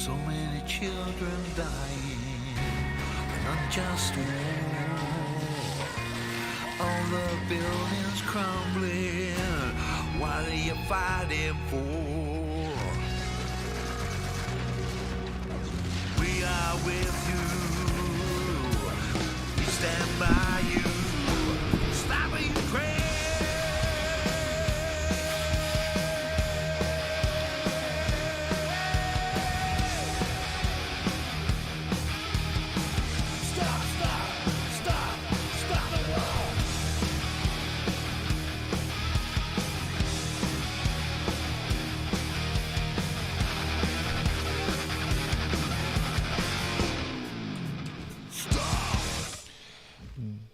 So many children dying, an unjust war. All the buildings crumbling, what are you fighting for? We are with you, we stand by you, stop Ukraine!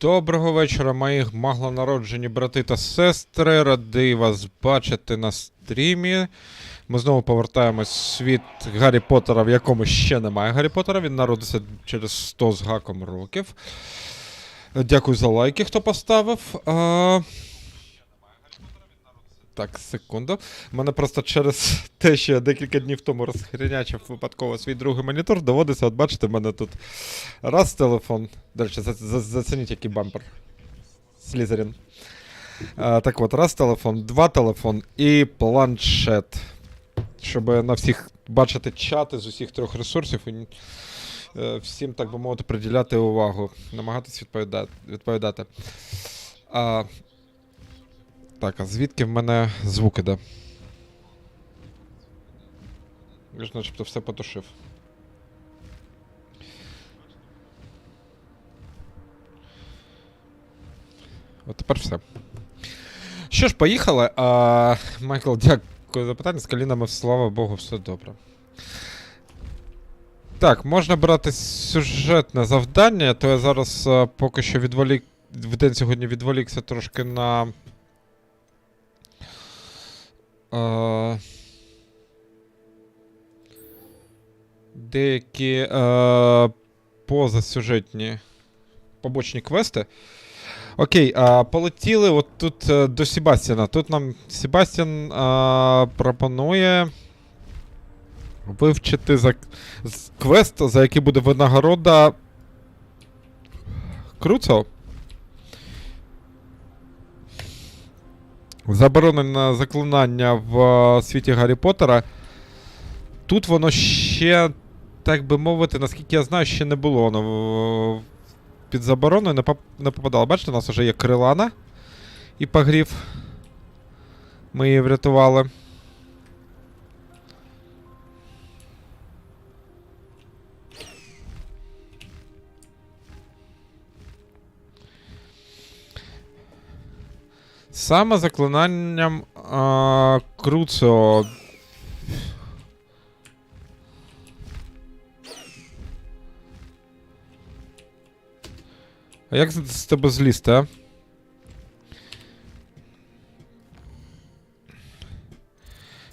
Доброго вечора, мої маглонароджені брати та сестри. Радий вас бачити на стрімі. Ми знову повертаємось в світ Гаррі Поттера, в якому ще немає Гаррі Поттера. Він народився через 100 з гаком років. Дякую за лайки, хто поставив. Так, секунду. У мене просто через те, що я декілька днів тому розхрінячив випадково свій другий монітор, доводиться, от бачите, в мене тут раз телефон. До речі, зацініть, який бампер. Слізерін. Так от, раз телефон, два телефон і планшет. Щоб на всіх бачити чати з усіх трьох ресурсів і всім, так би мовити, приділяти увагу. Намагатись відповідати. Так, а звідки в мене звук іде? Я ж начебто все потушив. От тепер все. Що ж, поїхали. Майкл, дякую за питання. З колінами, слава Богу, все добре. Так, можна брати сюжетне завдання, то я зараз поки що в день сьогодні відволікся трошки на... деякі позасюжетні побочні квести. Окей, полетіли от тут до Себастьяна. Тут нам Себастьян пропонує вивчити квест, за який буде винагорода Круцо. Заборонене заклинання в світі Гаррі Поттера. Тут воно ще, так би мовити, наскільки я знаю, ще не було. Воно під забороною не попадало. Бачите, у нас вже є крилана і погрів. Ми її врятували. Саме заклинанням Круцо. А як з тебе злізти, а?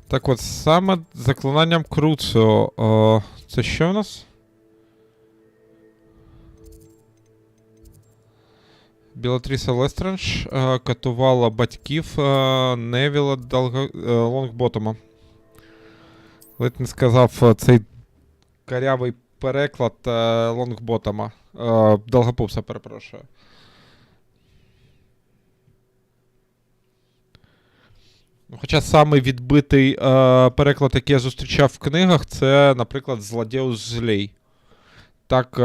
Так от, саме заклинанням Круцо. Це що у нас? Білатріса Лестрендж катувала батьків Невіла Лонгботома. Ледь не сказав цей карявий переклад Лонгботома. Долгопупса, перепрошую. Хоча самий відбитий переклад, який я зустрічав в книгах, це, наприклад, Злодіус Злей. Так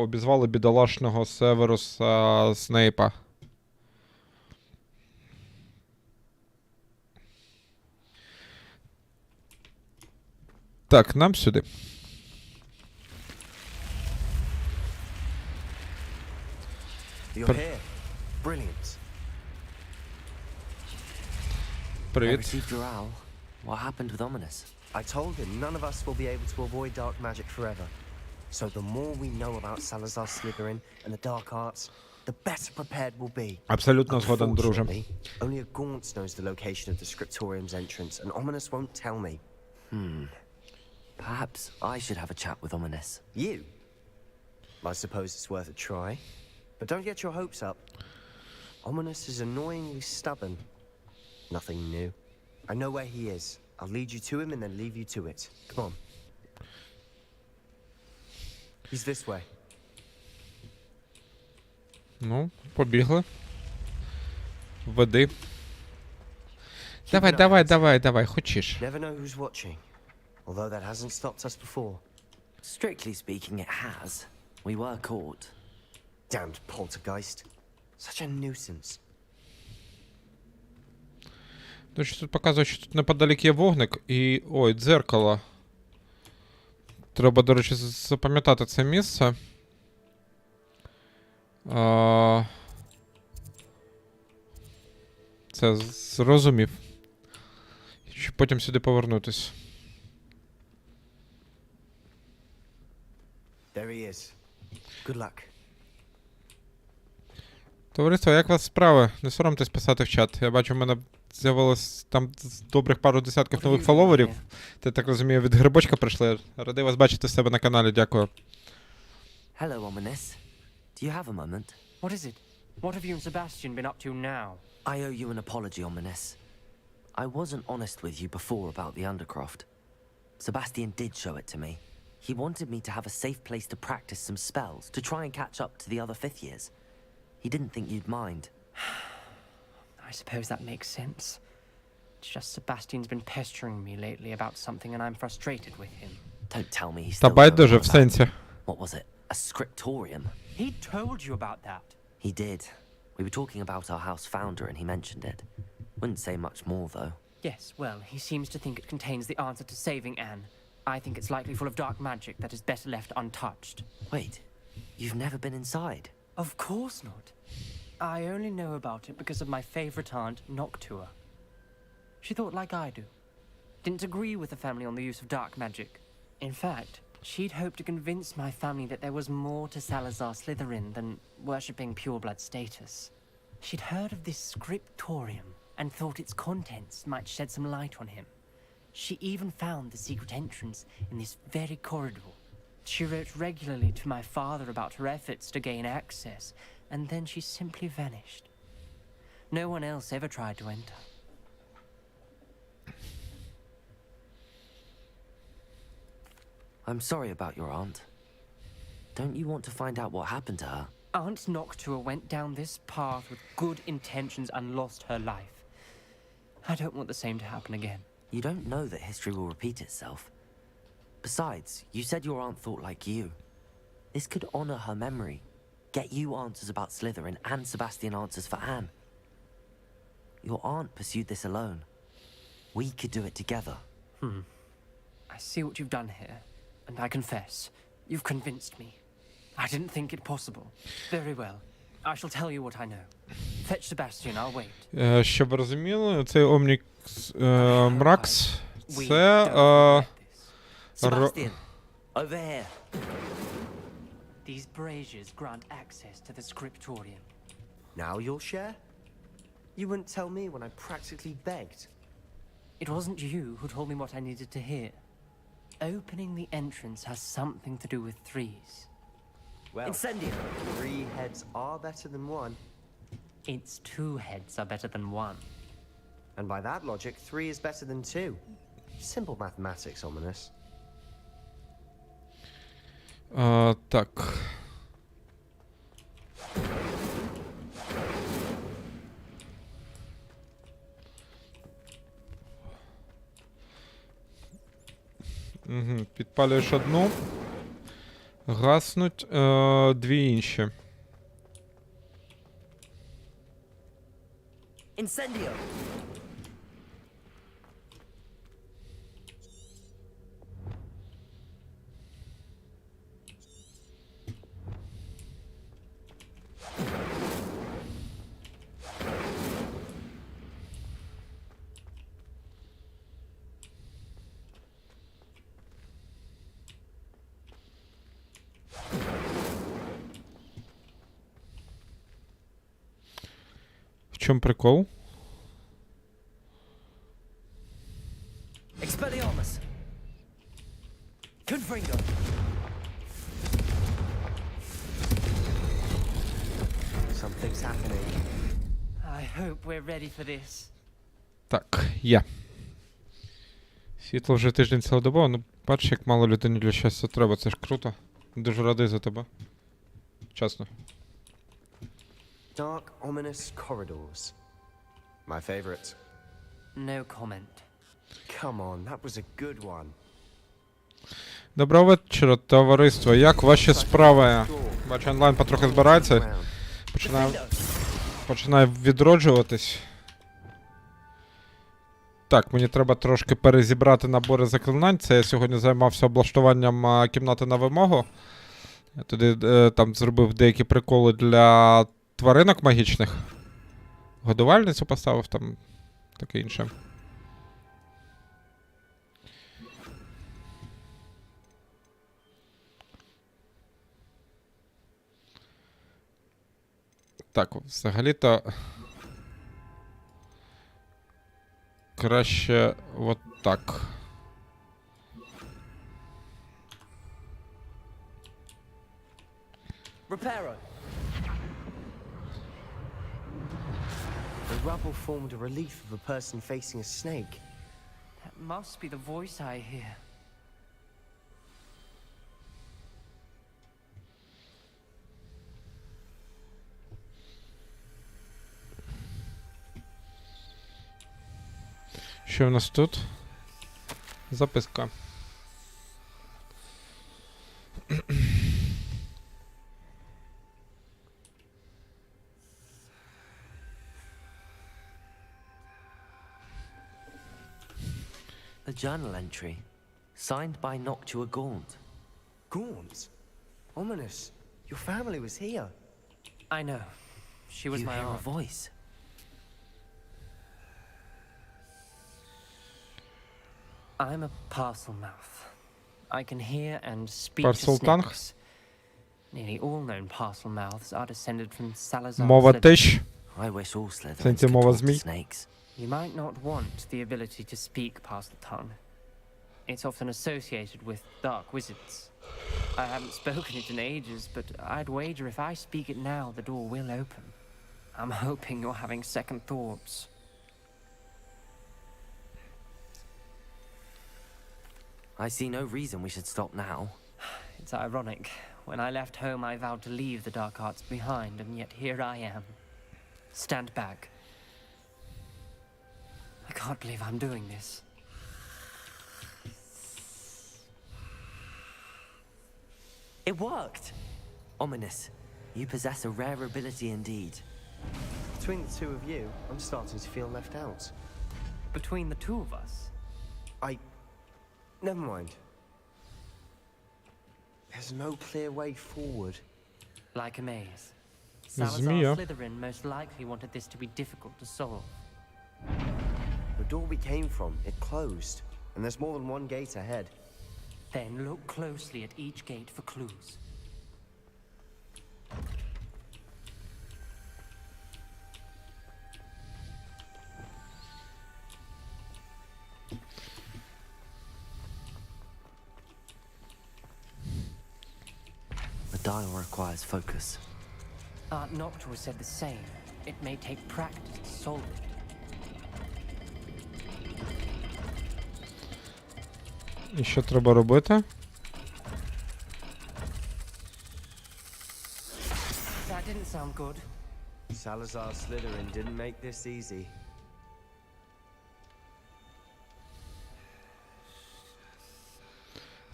обізвали бідолашного Северуса Снейпа. Так, нам сюди. You're here. Brilliant. I Привіт. received your owl. What happened with Ominous? I told him none of us will be able to avoid dark magic forever. So the more we know about Salazar Slytherin and the dark arts, the better prepared we'll be. Абсолютно згоден, друже. Unfortunately, only a gaunt knows the location of the Scriptorium's entrance, and Ominous won't tell me. Perhaps I should have a chat with Ominous. You? I suppose it's worth a try. But don't get your hopes up. Ominous is annoyingly stubborn. Nothing new. I know where he is. I'll lead you to him and then leave you to it. Come on. He's this way. Ну, побігли. Веди. Давай, an eye давай, out. давай, давай, хочеш. Never know who's watching. Although that hasn't stopped us before. Strictly speaking, it has. We were caught. Damned poltergeist. Such a nuisance. Ну, що тут показує, що тут неподалік є вогник і... Ой, дзеркало. Треба, до речі, запам'ятати це місце. Це зрозумів. Щоб потім сюди повернутись. There he is. Good luck. Товариство, як у вас справи? Не соромтесь писати в чат. Я бачу, в мене з'явилось там добрих пару десятків нових фоловерів. Ти, так розумію, від грибочка прийшли. Радий вас бачити в себе на каналі, дякую. Hello, Ominous. Do you have a moment? What is it? What have you and Sebastian been up to now? I owe you an apology, Ominous. I wasn't honest with you before about the Undercroft. Sebastian did show it to me. He wanted me to have a safe place to practice some spells, to try and catch up to the other fifth years. He didn't think you'd mind. I suppose that makes sense. It's just Sebastian's been pestering me lately about something and I'm frustrated with him. Don't tell me he's Та still байдуже, going в on about- сенсі. What was it? A scriptorium? He told you about that. He did. We were talking about our house founder and he mentioned it. Wouldn't say much more, though. Yes, well, he seems to think it contains the answer to saving Anne. I think it's likely full of dark magic that is better left untouched. Wait, you've never been inside? Of course not. I only know about it because of my favorite aunt, Noctua. She thought like I do. Didn't agree with the family on the use of dark magic. In fact, she'd hoped to convince my family that there was more to Salazar Slytherin than worshipping pureblood status. She'd heard of this scriptorium and thought its contents might shed some light on him. She even found the secret entrance in this very corridor. She wrote regularly to my father about her efforts to gain access, and then she simply vanished. No one else ever tried to enter. I'm sorry about your aunt. Don't you want to find out what happened to her? Aunt Noctua went down this path with good intentions and lost her life. I don't want the same to happen again. You don't know that history will repeat itself. Besides, you said your aunt thought like you. This could honor her memory. Get you answers about Slytherin and Sebastian answers for Anne. Your aunt pursued this alone. We could do it together. I see what you've done here, and I confess, you've convinced me. I didn't think it possible. Very well. I shall tell you what I know. Fetch Sebastian, I'll wait. Щоб ви розуміли, цей Омнікс Мракс, We це... don't forget this. Sebastian, over here. These braziers grant access to the scriptorium. Now you'll share? You wouldn't tell me when I practically begged. It wasn't you who told me what I needed to hear. Opening the entrance has something to do with threes. Well, Incendio. 3 heads are better than 1. Its 2 heads are better than 1. And by that logic, 3 is better than 2. Simple mathematics, Ominous. Так. Угу. Підпалюєш одну. Гаснуть 2 інші. Incendio. В чому прикол? Expelliarmus. Confringo. Something's happening. I hope we're ready for this. Так, є. Світло вже тиждень цілодобово, ну бачиш, як мало людині для щастя треба, це ж круто. Дуже радий за тебе. Чесно. Dark, ominous corridors. My favorite. No comment. Come on, that was a good one. Доброго вечора, товариство. Як ваші справи? Бачу, онлайн потрохи збирається. Починає відроджуватись. Так, мені треба трошки перезібрати набори заклинань. Це я сьогодні займався облаштуванням кімнати на вимогу. Я туди там зробив деякі приколи для тваринок магічних. Годувальницю поставив, там таке інше. Так, взагалі-то краще от так. Reparo. The rubble formed a relief of a person facing a snake. That must be the voice I hear. Що в нас тут? Записка. A journal entry, signed by Noctua Gaunt. Gaunt? Ominous. Your family was here. I know. She was You my hear a aunt. voice. I'm a parcel mouth. I can hear and speak Parcel to tongue? snakes. Nearly all known parcel mouths are descended from Salazar Мова Slytherin. теж. I wish all Slytherins Сенсі could мова talk to змій. snakes. You might not want the ability to speak parcel tongue. It's often associated with dark wizards. I haven't spoken it in ages, but I'd wager if I speak it now, the door will open. I'm hoping you're having second thoughts. I see no reason we should stop now. It's ironic. When I left home, I vowed to leave the dark arts behind, and yet here I am. Stand back. I can't believe I'm doing this. It worked! Ominous. You possess a rare ability indeed. Between the two of you, I'm starting to feel left out. Between the two of us, Never mind. There's no clear way forward. like a maze. Змія. Salazar Slytherin most likely wanted this to be difficult to solve. The door we came from, it closed. And there's more than one gate ahead. Then look closely at each gate for clues. The dial requires focus. Aunt Noctua said the same. It may take practice to solve it. І що треба робити? That didn't sound good. Salazar Slytherin didn't make this easy.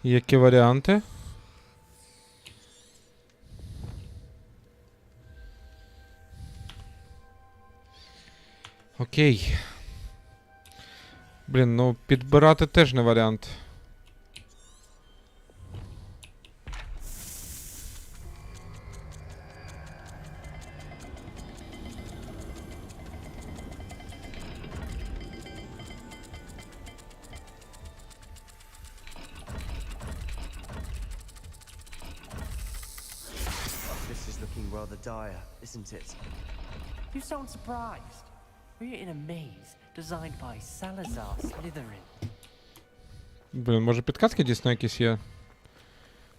Які варіанти? Окей. Блін, ну підбирати теж не варіант. This is looking rather dire, isn't it? You sound surprised. We're in a maze designed by Salazar Slytherin. Блін, може підказки дійсно якісь є?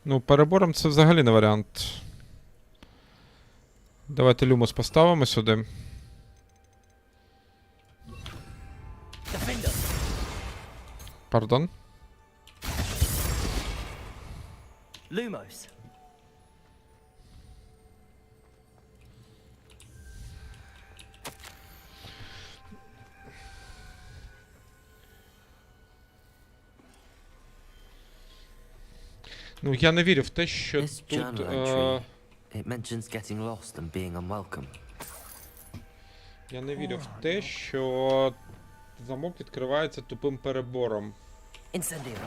Ну, перебором це взагалі не варіант. Давайте люмус поставимо сюди. Defender. Пардон. Lumos. Ну, я не вірю в те, що This тут... journal entry, it mentions getting lost and being unwelcome. Я не вірю в те, що замок відкривається тупим перебором. Incendio.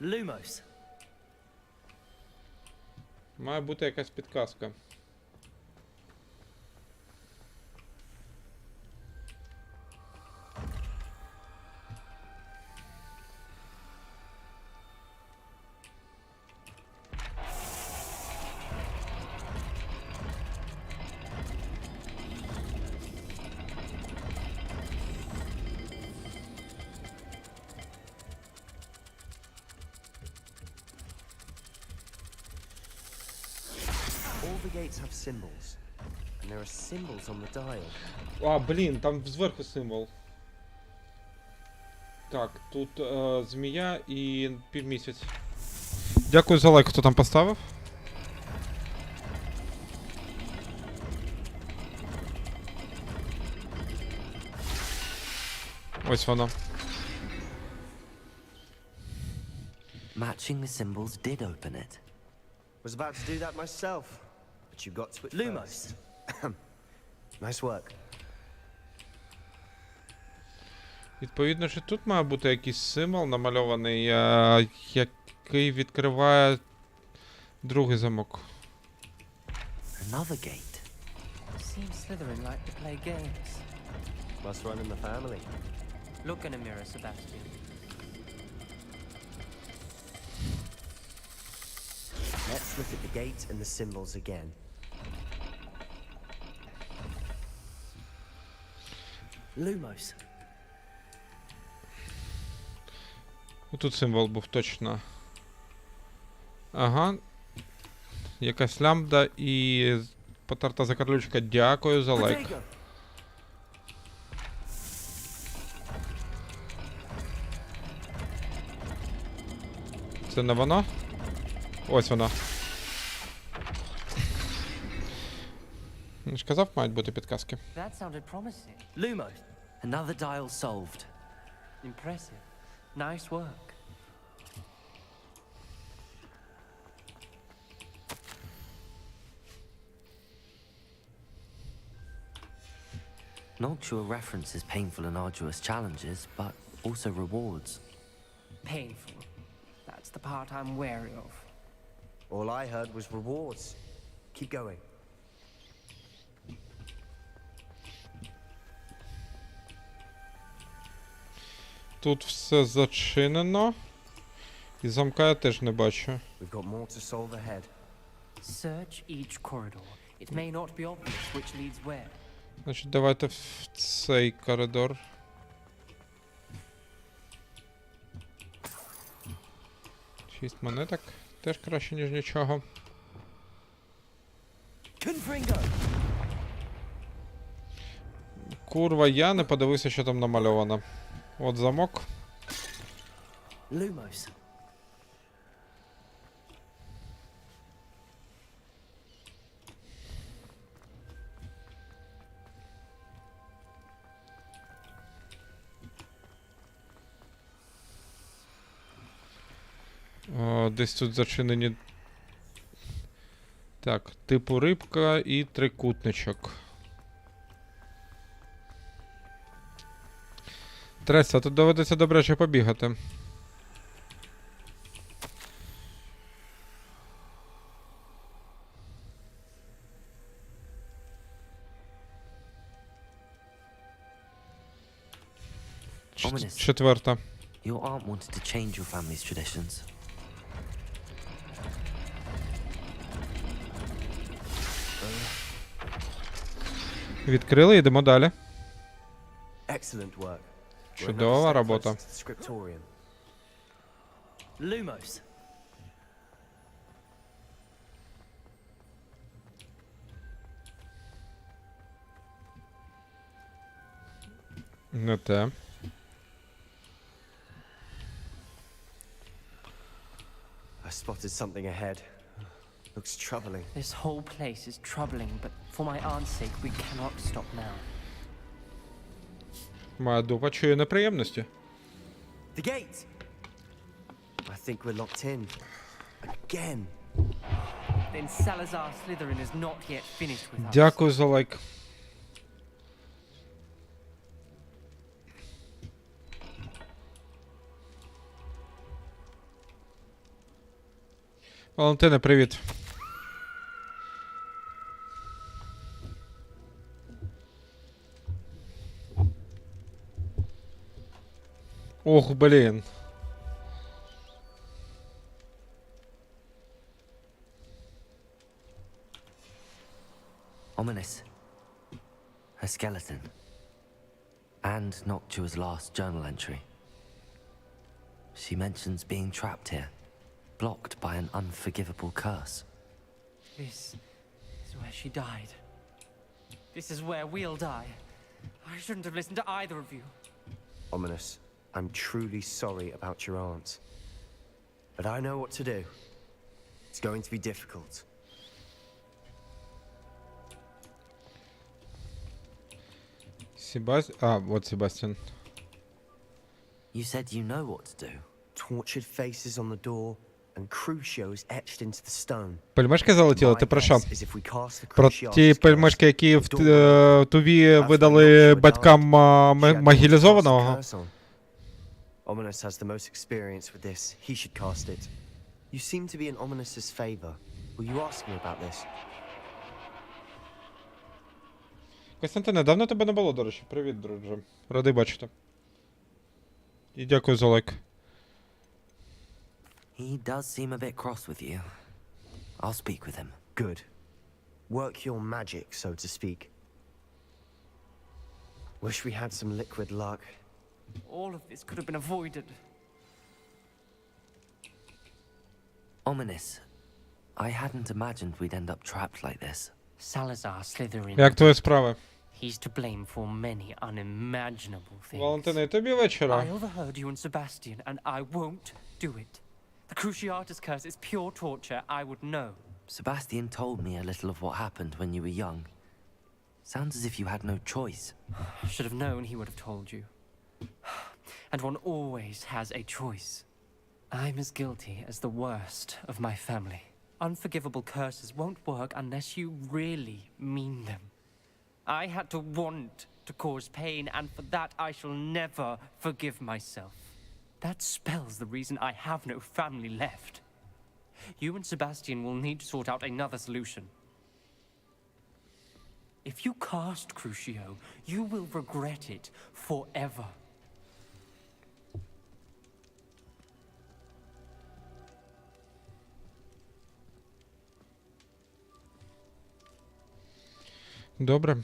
Lumos. Має бути якась підказка. All the gates have symbols, and there are symbols on the dial. А, блін, там зверху символ. Так, тут змія і півмісяць. Дякую за лайк, хто там поставив. Ось воно. Matching the symbols did open it. Was about to do that myself, but you got to it Lumos. first. Nice work. Відповідно, що тут має бути якийсь символ намальований, який відкриває другий замок. Another gate. Seems Slytherin like to play games. Must run in the family. Look in a mirror, Sebastian. Let's look at the gate and the symbols again. Lumos. Тут символ був точно. Ага. Якась лямбда і потерта закарлючка. Дякую за лайк. Protego! Це не воно? Ось воно. Я ж казав, мають бути підказки. That sounded promising. Lumos. Another dial solved. Impressive. Nice work. Noctua references painful and arduous challenges, but also rewards. Painful. That's the part I'm wary of. All I heard was rewards. Keep going. Тут все зачинено. І замка я теж не бачу. We've got more to solve ahead. Search each corridor. It may not be obvious which leads where. Значить, давайте в цей коридор. Шість монеток. Теж краще, ніж нічого. Confringo! Курва, я не подивився, що там намальовано. От замок. Lumos. О, десь тут зачинені. Так, типу рибка і трикутничок. Треса, тут доведеться добряче побігати. Ominous. Четверта. Your aunt wanted to change your family's traditions. Відкрили, йдемо далі. Excellent work. We're Чудова another step робота. closer to the scriptorium. Lumos. Не те. I spotted something ahead. Looks troubling. This whole place is troubling, but for my aunt's sake, we cannot stop now. Моя дупа чує неприємності. The gate! I think we're locked in. Again. Then Salazar Slytherin is not yet finished with us. Дякую за лайк. Валентине, привіт. Ох, блін. Ominous. A skeleton. And Noctua's last journal entry. She mentions being trapped here, blocked by an unforgivable curse. This is where she died. This is where we'll die. I shouldn't have listened to either of you. Ominous, I'm truly sorry about your aunt. But I know what to do. It's going to be difficult. Вот Себастьян. You said you know what to do. Tortured faces on the door and crucios etched into the stone. Пельмешки залетіли, ти My про що? guess is if we cast the Про cruciatus ті curse, пельмешки, які в the door will Туві That's видали what Noctua батькам died. She had to cast the могилізованого. curse on. Ominous has the most experience with this. He should cast it. You seem to be in Ominous's favor. Will you ask me about this? Костянтине, давно тебе не було, до речі. Привіт, друже. Радий бачити. І дякую за лайк. He does seem a bit cross with you. I'll speak with him. Good. Work your magic, so to speak. Wish we had some liquid luck. All of this could have been avoided. Ominous. I hadn't imagined we'd end up trapped like this. Salazar Slytherin. Як твої справи? He's to blame for many unimaginable things. Валентине, і тобі вечора. I overheard you and Sebastian, and I won't do it. The Cruciatus curse is pure torture. I would know. Sebastian told me a little of what happened when you were young. Sounds as if you had no choice. I should have known he would have told you. And one always has a choice. I'm as guilty as the worst of my family. Unforgivable curses won't work unless you really mean them. I had to want to cause pain, and for that I shall never forgive myself. That spells the reason I have no family left. You and Sebastian will need to sort out another solution. If you cast Crucio, you will regret it forever. Добре.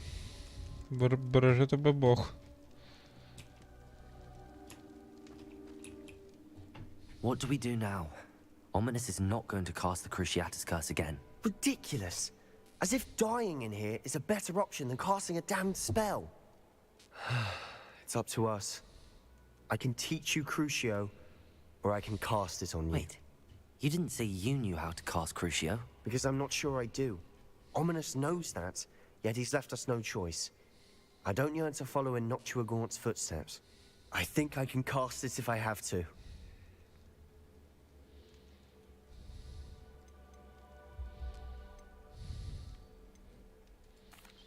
Бережи тебе Бог. What do we do now? Ominous is not going to cast the Cruciatus curse again. Ridiculous. As if dying in here is a better option than casting a damned spell. It's up to us. I can teach you Crucio, or I can cast it on you. Wait, you didn't say you knew how to cast Crucio? Because I'm not sure I do. Ominous knows that, yet he's left us no choice. I don't yearn to follow in Noctua Gaunt's footsteps. I think I can cast it if I have to.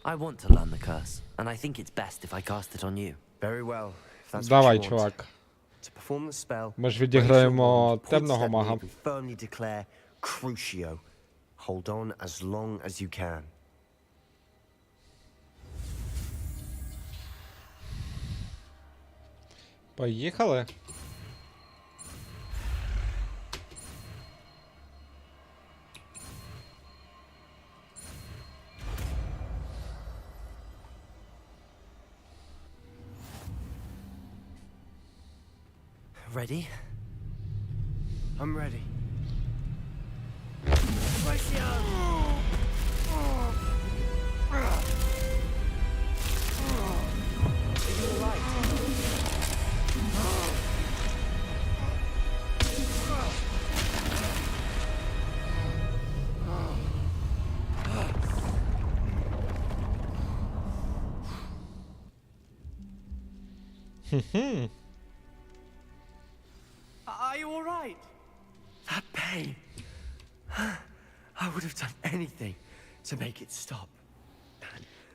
I want to learn the curse, and I think it's best if I cast it on you. Very well, if that's Давай, what you want. чувак. To perform the spell, Ми ж raise your відіграємо wand, point темного at me мага. and firmly declare Crucio. Hold on as long as you can. Поїхали. Ready? I'm ready. Хм. Are you all right? That pain. I would have done anything to make it stop.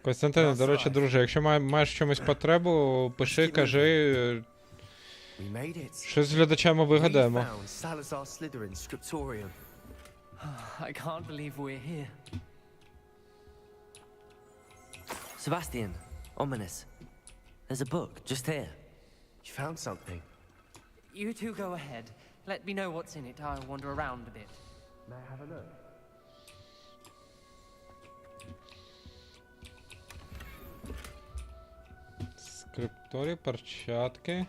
Костянтин, до речі, друже, якщо маєш чомусь потребу, пиши, кажи, We made it. щось з глядачами We вигадаємо. found Salazar Slytherin's scriptorium. I can't believe we're here. Sebastian, ominous. There's a book just here. You found something. You two go ahead. Let me know what's in it. I'll wander around a bit. May I have a look? Скрипторі, перчатки.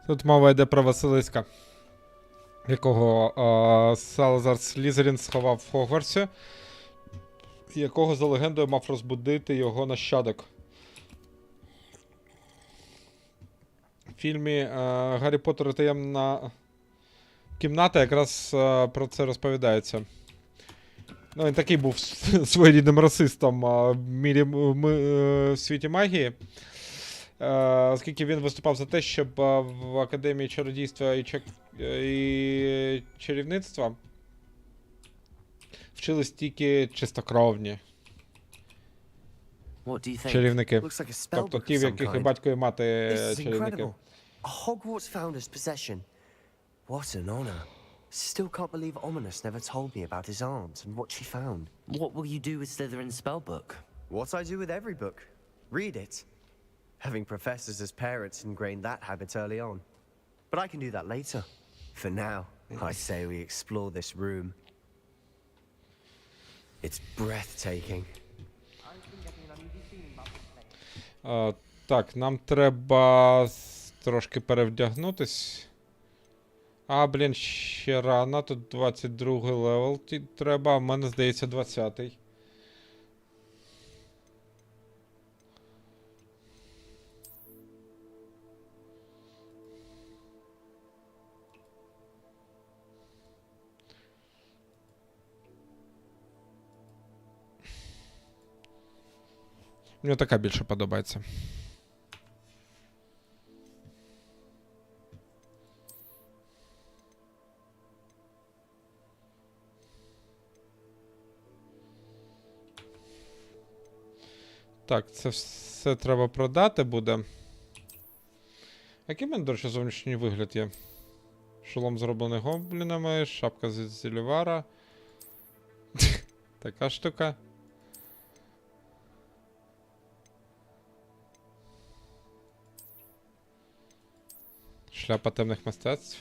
Тут мова йде про Василиска, якого Салазар Слізерін сховав в Хогвартсі, якого за легендою мав розбудити його нащадок. В фільмі Гаррі Поттер і таємна кімната якраз про це розповідається. Ну, він такий був своєрідним расистом в світі магії. Оскільки він виступав за те, щоб в Академії чародійства і чарівництва вчились тільки чистокровні What do you think? чарівники. Looks like a spell Тобто book ті, of в some яких і kind. батько, і мати This is чарівники. incredible. A Hogwarts founder's possession. What an honor. Still can't believe Ominous never told me about his aunt and what she found. What will you do with Slytherin's spellbook? What I do with every book. Read it. Having professors as parents ingrained that habit early on. But I can do that later. For now, I say we explore this room. It's breathtaking. Так, нам треба трошки перевдягнутись. А, блін, ще рано. Тут 22 левел треба, а в мене, здається, 20-й. Мені така більше подобається. Так, це все треба продати буде. Який в мене, до речі, зовнішній вигляд є? Шолом зроблений гоблінами, шапка з зілівара. Така штука. Шляпа темних мистецтв.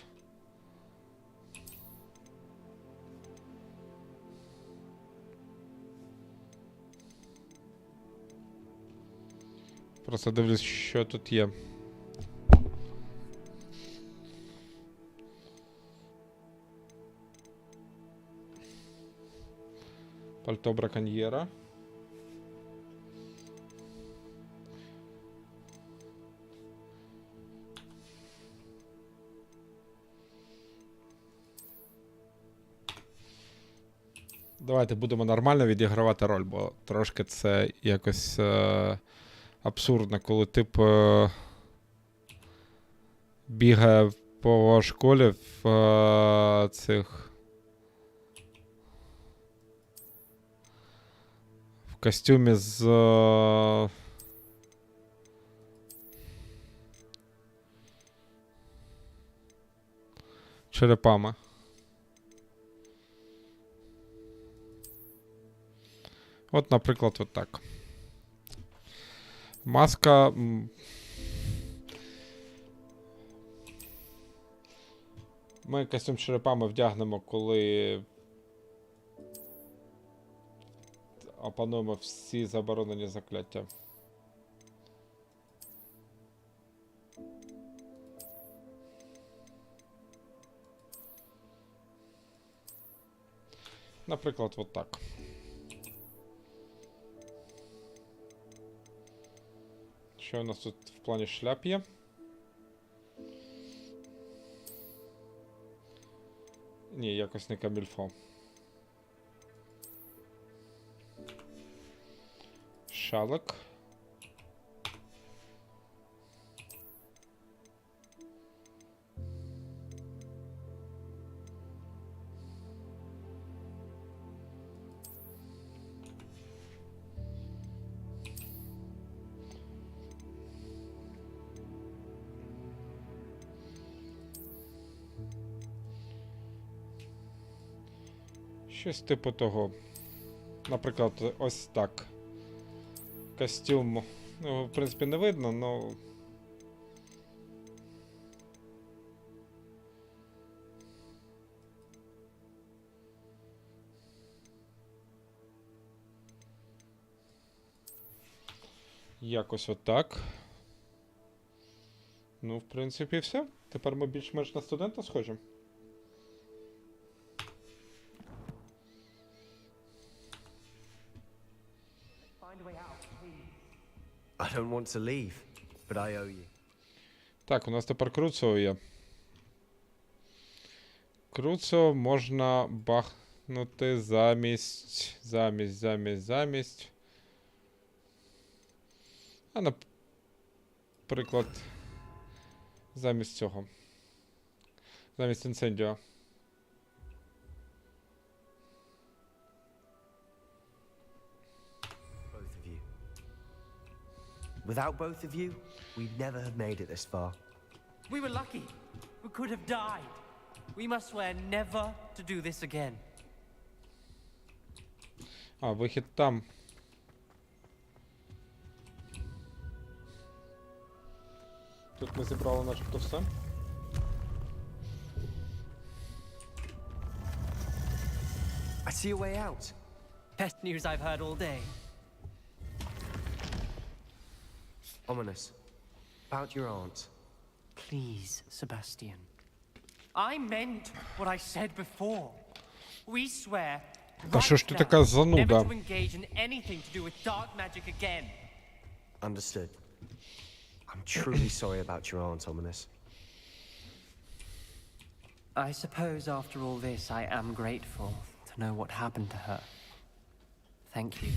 Просто дивлюсь, що тут є. Пальто браконьєра. Давайте будемо нормально відігравати роль, бо трошки це якось абсурдно, коли тип бігає по школі в цих в костюмі з черепами. От, наприклад, от так. Маска. Ми костюм з черепами вдягнемо, коли опануємо всі заборонені закляття. Наприклад, от так. Що у нас тут в плані шляп є? Ні, якось не камільфо. Шалик. Щось типу того. Наприклад, ось так. Костюм, ну, в принципі, не видно, але... Якось отак. Ну, в принципі, все. Тепер ми більш-менш на студента схожі. I don't want to leave, but I owe you. Так, у нас тепер Круцо є. Круцо можна бахнути замість. А, наприклад, замість цього. Замість інцендіо. Both of you. Without both of you, we'd never have made it this far. We were lucky. We could have died. We must swear never to do this again. А, вихід там. Тут ми зібрали начебто все. I see a way out. Best news I've heard all day. Ominous. About your aunt. Please, Sebastian. I meant what I said before. We swear Та що ж ти right така now, зануда? never to engage in anything to do with dark magic again. Understood. I'm truly sorry about your aunt, Ominous. I suppose after all this, I am grateful to know what happened to her. Thank you.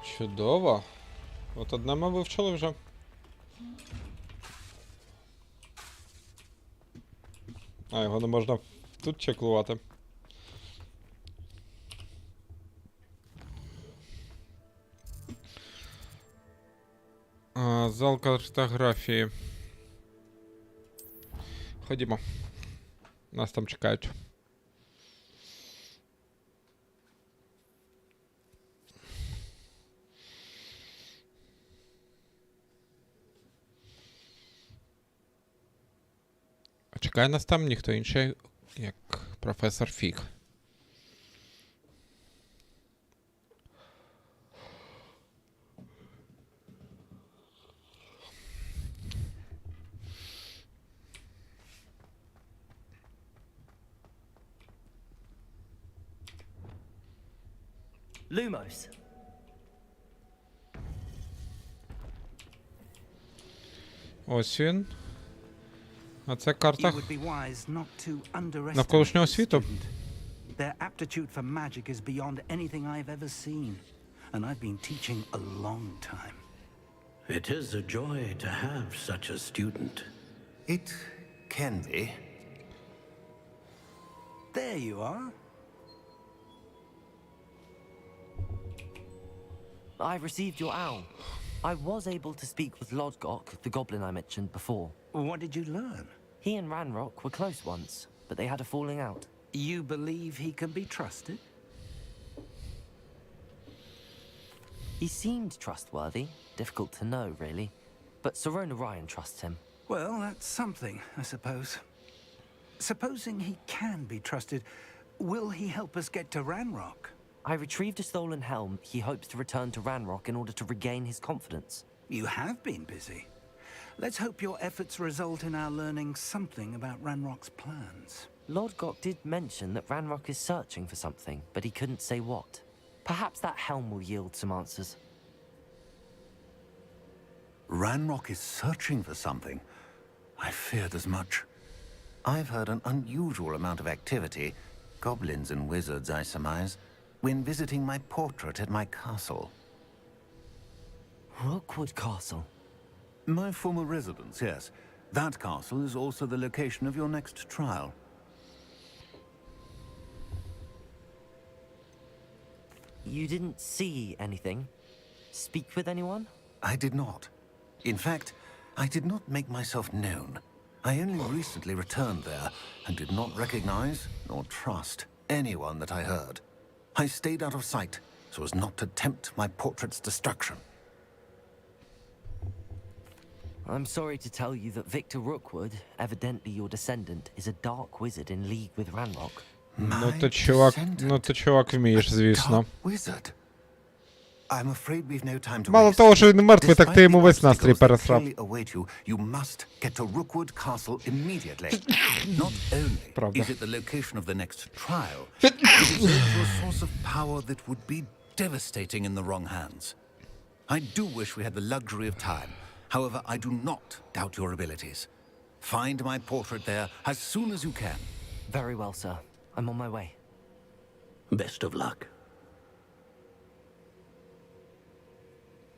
Чудово. От одне ми вивчили вже. А, його не можна тут чеклувати. Зал картографії. Ходімо. Нас там чекають. А чекає нас там ніхто інший, як професор Фіг. Lumos. Ось він. А це карта You would be wise not to underestimate навколишнього this світу. student. Their aptitude for magic is beyond anything I've ever seen, and I've been teaching a long time. It is a joy to have such a student. It can be. There you are. I've received your owl. I was able to speak with Lodgok, the goblin I mentioned before. What did you learn? He and Ranrock were close once, but they had a falling out. You believe he can be trusted? He seemed trustworthy. Difficult to know, really. But Sirona Ryan trusts him. Well, that's something, I suppose. Supposing he can be trusted, will he help us get to Ranrock? I retrieved a stolen helm. He hopes to return to Ranrock in order to regain his confidence. You have been busy. Let's hope your efforts result in our learning something about Ranrock's plans. Lord Gok did mention that Ranrock is searching for something, but he couldn't say what. Perhaps that helm will yield some answers. Ranrock is searching for something. I feared as much. I've heard an unusual amount of activity, goblins and wizards, I surmise, when visiting my portrait at my castle. Rookwood Castle. My former residence, yes. That castle is also the location of your next trial. You didn't see anything? Speak with anyone? I did not. In fact, I did not make myself known. I only recently returned there and did not recognize nor trust anyone that I heard. I stayed out of sight so as not to tempt my portrait's destruction. I'm sorry to tell you that Victor Rookwood, evidently your descendant, is a dark wizard in league with Ranrock. Ну ти чувак вмієш, звісно. Wizard. I'm afraid we've no time to Мало waste. того, що він мертвий, так Despite ти йому the весь настрій obstacles that пересрав. clearly await you, you must get to Rookwood Castle immediately. Not only Правда. is it the location of the next trial, it is also a source of power that would be devastating in the wrong hands. I do wish we had the luxury of time. However, I do not doubt your abilities. Find my portrait there as soon as you can. Very well, sir. I'm on my way. Best of luck.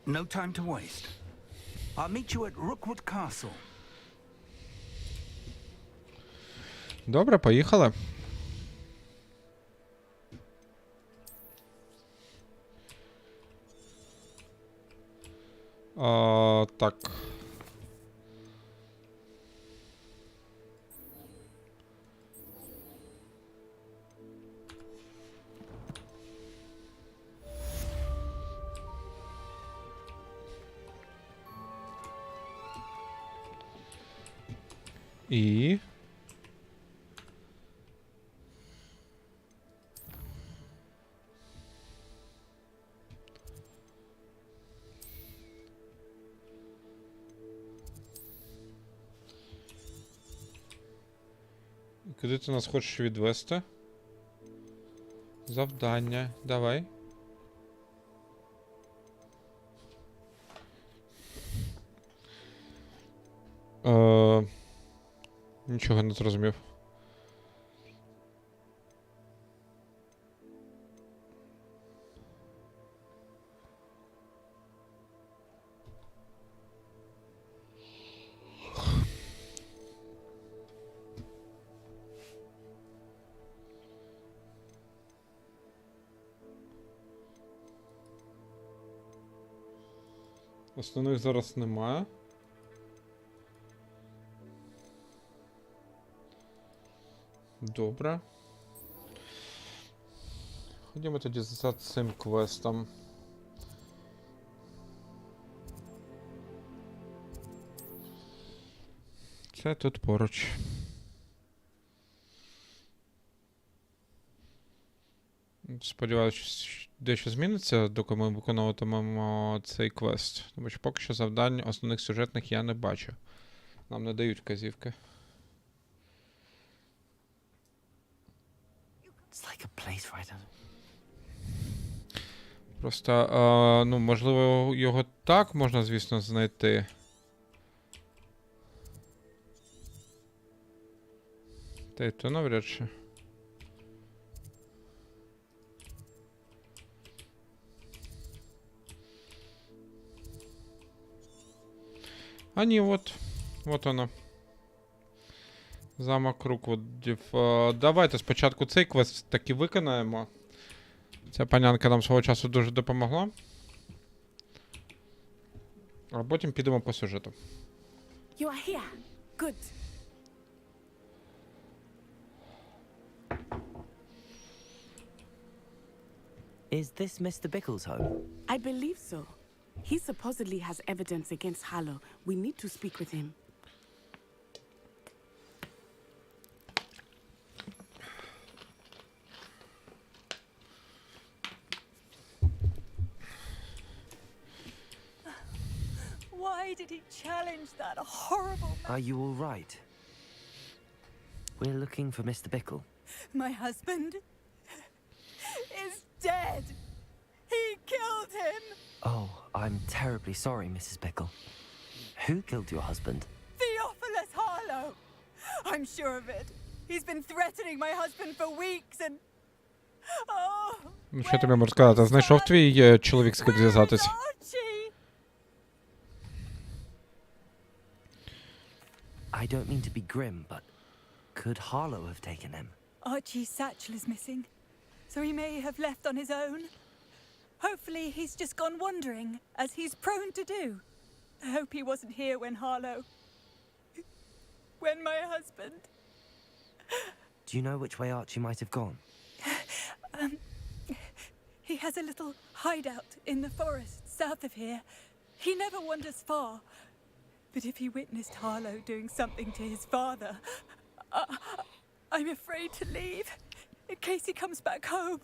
No time to waste. I'll meet you at Rookwood Castle. Добре, поїхали. Так. І... Куди ти нас хочеш відвести? Завдання. Давай. Нічого не зрозумів. Основних зараз немає. Добре. Ходімо тоді за цим квестом. Це тут поруч. Сподіваюсь, дещо зміниться, доки ми виконуватимемо цей квест. Тому що поки що завдань основних сюжетних я не бачу. Нам не дають вказівки. Просто, ну, можливо, його так можна, звісно, знайти. Та й то навряд чи. А ні, от воно. Замок Руквудів. Давайте спочатку цей квест таки виконаємо. Ця панянка нам свого часу дуже допомогла. А потім підемо по сюжету. You are here. Good. Is this Mr. Bickle's home? I believe so. He supposedly has evidence against Harlow. We need to speak with him. Why did he challenge that horrible... Are you all right? We're looking for Mr. Bickle. My husband is dead. He killed him. Oh, I'm terribly sorry, Mrs. Bickle. Who killed your husband? Theophilus Harlow. I'm sure of it. He's been threatening my husband for weeks and... Oh, Ну, що тобі можу сказати? Знайшов твій чоловік, з ким зв'язатись? Archie? I don't mean to be grim, but could Harlow have taken him? Archie's satchel is missing, so he may have left on his own. Hopefully he's just gone wandering, as he's prone to do. I hope he wasn't here when Harlow... when my husband... Do you know which way Archie might have gone? He has a little hideout in the forest south of here. He never wanders far. But if he witnessed Harlow doing something to his father, I'm afraid to leave in case he comes back home.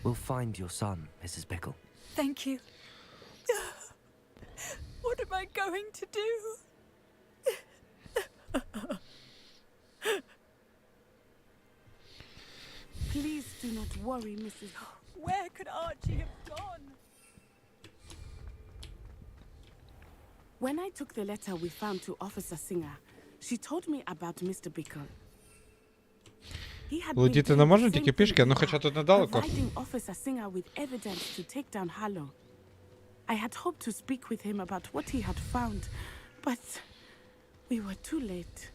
We'll find your son, Mrs. Bickle. Thank you. What am I going to do? Please do not worry, Mrs. Where could Archie have gone? When I took the letter we found to Officer Singer, she told me about Mr. Bickle. He had been Летіти не doing можна, the тільки same пішки, thing ну to хоча her, тут недалеко. providing Officer Singer with evidence to take down Harlow. I had hoped to speak with him about what he had found, but we were too late.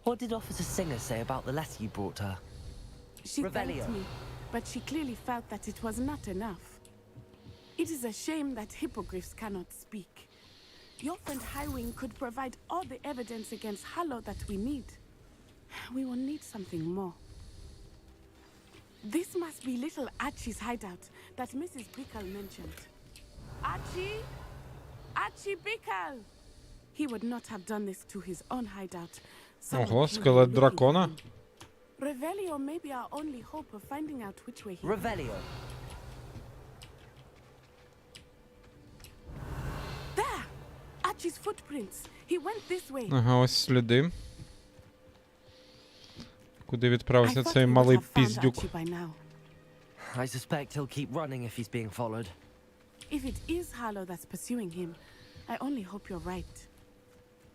What did Officer Singer say about the letter you brought her? She Revelio. thanked me, but she clearly felt that it was not enough. It is a shame that hippogriffs cannot speak. Your friend Highwing could provide all the evidence against Harlow that we need. We will need something more. This must be little Archie's hideout that Mrs. Bickle mentioned. Archie? Archie Bickle! He would not have done this to his own hideout. Someone Ого, came скелет looking дракона. for him. Revelio may be our only hope of finding out which way he Revelio. There! Archie's footprints. He went this way. Ага, ось сліди. Куди I відправився thought цей we would малий have found піздюк? Archie by now. I suspect he'll keep running if he's being followed. If it is Harlow that's pursuing him, I only hope you're right.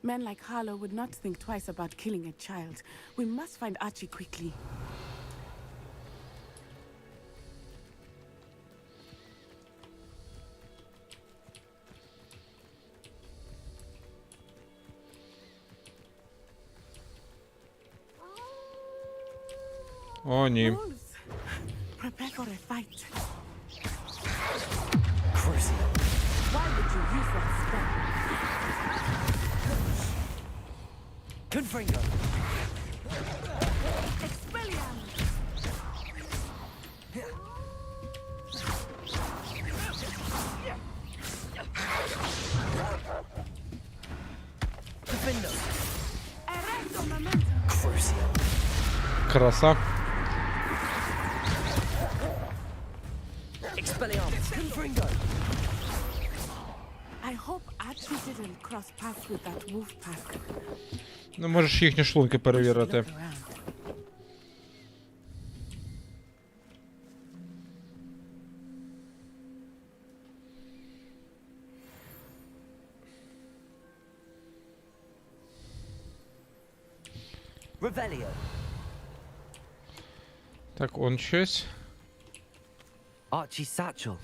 Men like Harlow would not think twice about killing a child. We must find Archie quickly. О, ні. Wolves, prepare for a fight. Crucial. Why would you use that spell? Confringo. Expelliarmus! Defendo. Erecto momentum! Crucial. Краса. Expelliarmus. Confringo. I hope Archie didn't cross paths with that wolf pack. Ну, можеш їхні шлунки перевірити. Look around. Revelio. Так, он щось. Archie's satchel.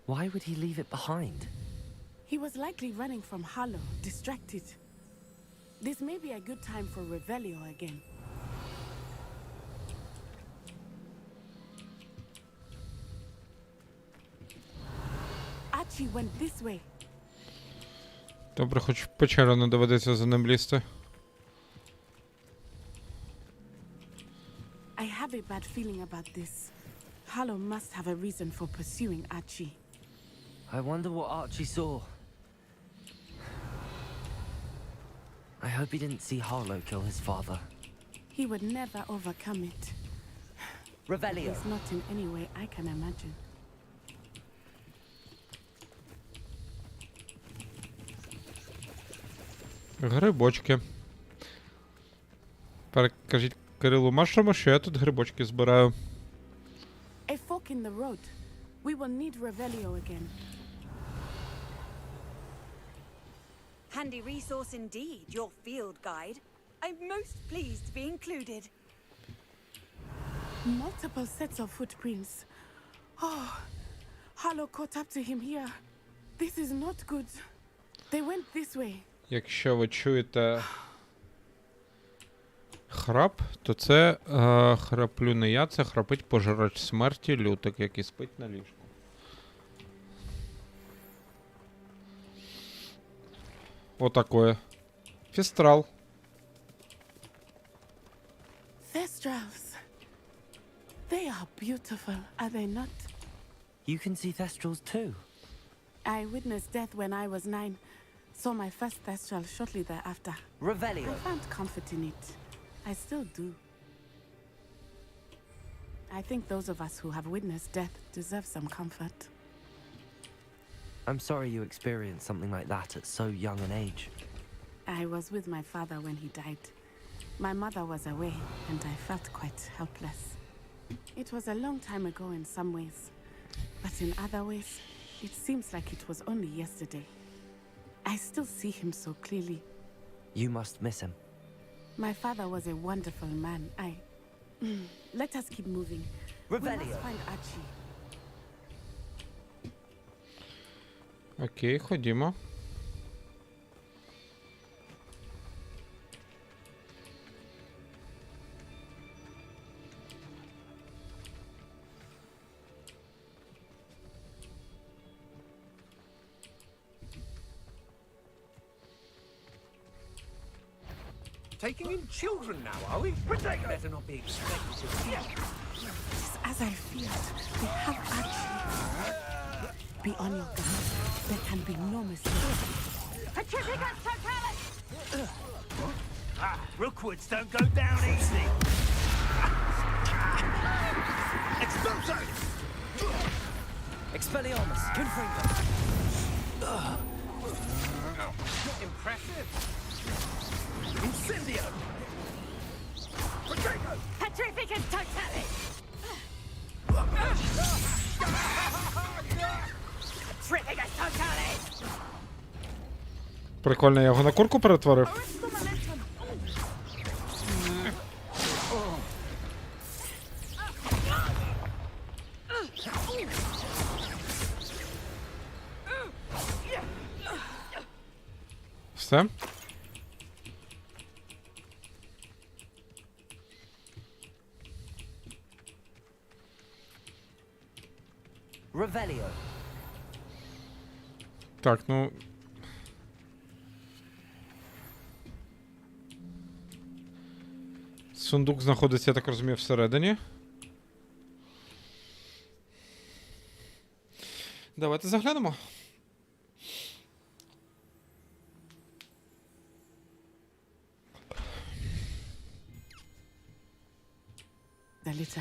Why would he leave it behind? He was likely running from Harlow, distracted. This may be a good time for Revelio again. Archie went this way. Добре, хоч в печеру не доведеться за ним лізти. I have a bad feeling about this. Harlow must have a reason for pursuing Archie. I wonder what Archie saw. I hope he didn't see Harlow kill his father. He would never overcome it. Revelio. It's not in any way I can imagine. Грибочки. Перекажіть Кирилу Машому, що я тут грибочки збираю. A fork in the road. We will need Revelio again. Handy resource indeed, your field guide. I'm most pleased to be included. Multiple sets of footprints. Oh, Harlow caught up to him here. This is not good. They went this way. Якщо ви чуєте храп, то це храплю не я, це храпить пожирач смерті лютик, який спить на ліжку. Отакое. Фістрал. Thestrals. They are beautiful, are they not? You can see Thestrals too. I witnessed death when I was 9. Saw my first Thestral shortly thereafter. Revelio. I found comfort in it. I still do. I think those of us who have witnessed death deserve some comfort. I'm sorry you experienced something like that at so young an age. I was with my father when he died. My mother was away, and I felt quite helpless. It was a long time ago in some ways, but in other ways, it seems like it was only yesterday. I still see him so clearly. You must miss him. My father was a wonderful man. Let us keep moving. We Revelio. must find Archie. Окей, ходімо. Taking in children now, are we? Better not be expected. It's as I feared. They have Archie. Be on your guard. There can be no mistake. Rookwoods don't go down easy. Expulso! Expelliarmus. Confringo. Impressive. Incendio! Potato! Petrificus totalis! Petrificus totalis! Прикольно, я його на курку перетворив. Все? Revelio. Так, ну... Сундук знаходиться, я так розумію, всередині. Давайте заглянемо. Залізо.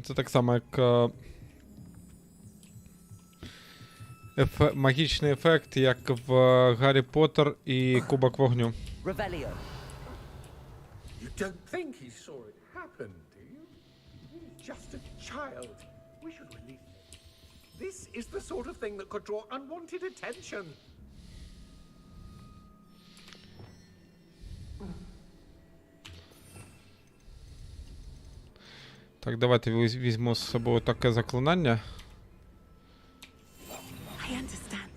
Це так само, як магічний ефект, як в Гаррі Поттер і Кубок вогню. Revelio. You don't think he saw it happen, do you? He's just a child. We should release him. This is the sort of thing that could draw unwanted attention. Так, давайте візьму з собою таке заклинання. I understand.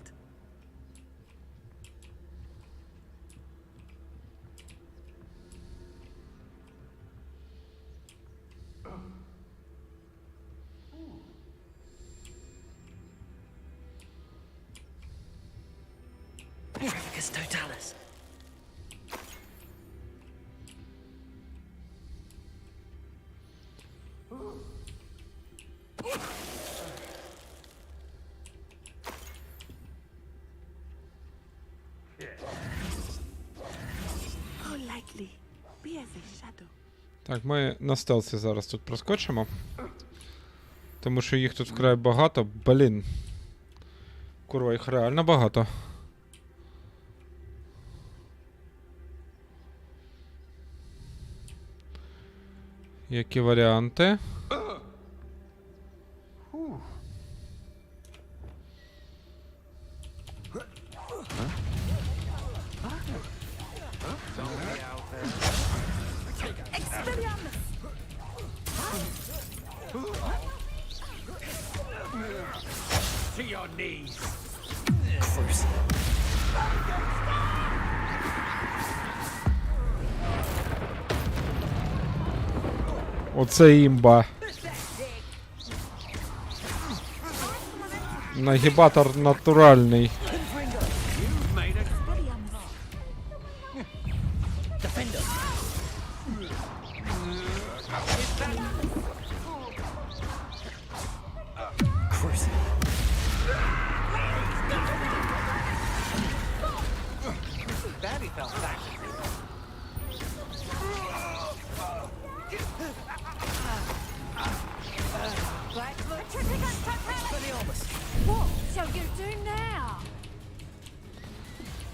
Petrificus totalis. Go lightly. Be as a Так, ми на стелсі зараз тут проскочимо. Тому що їх тут вкрай багато. Блін. Курва, їх реально багато. Які варіанти? To your knees. Оце імба. Нагибатор натуральний. What shall you do now?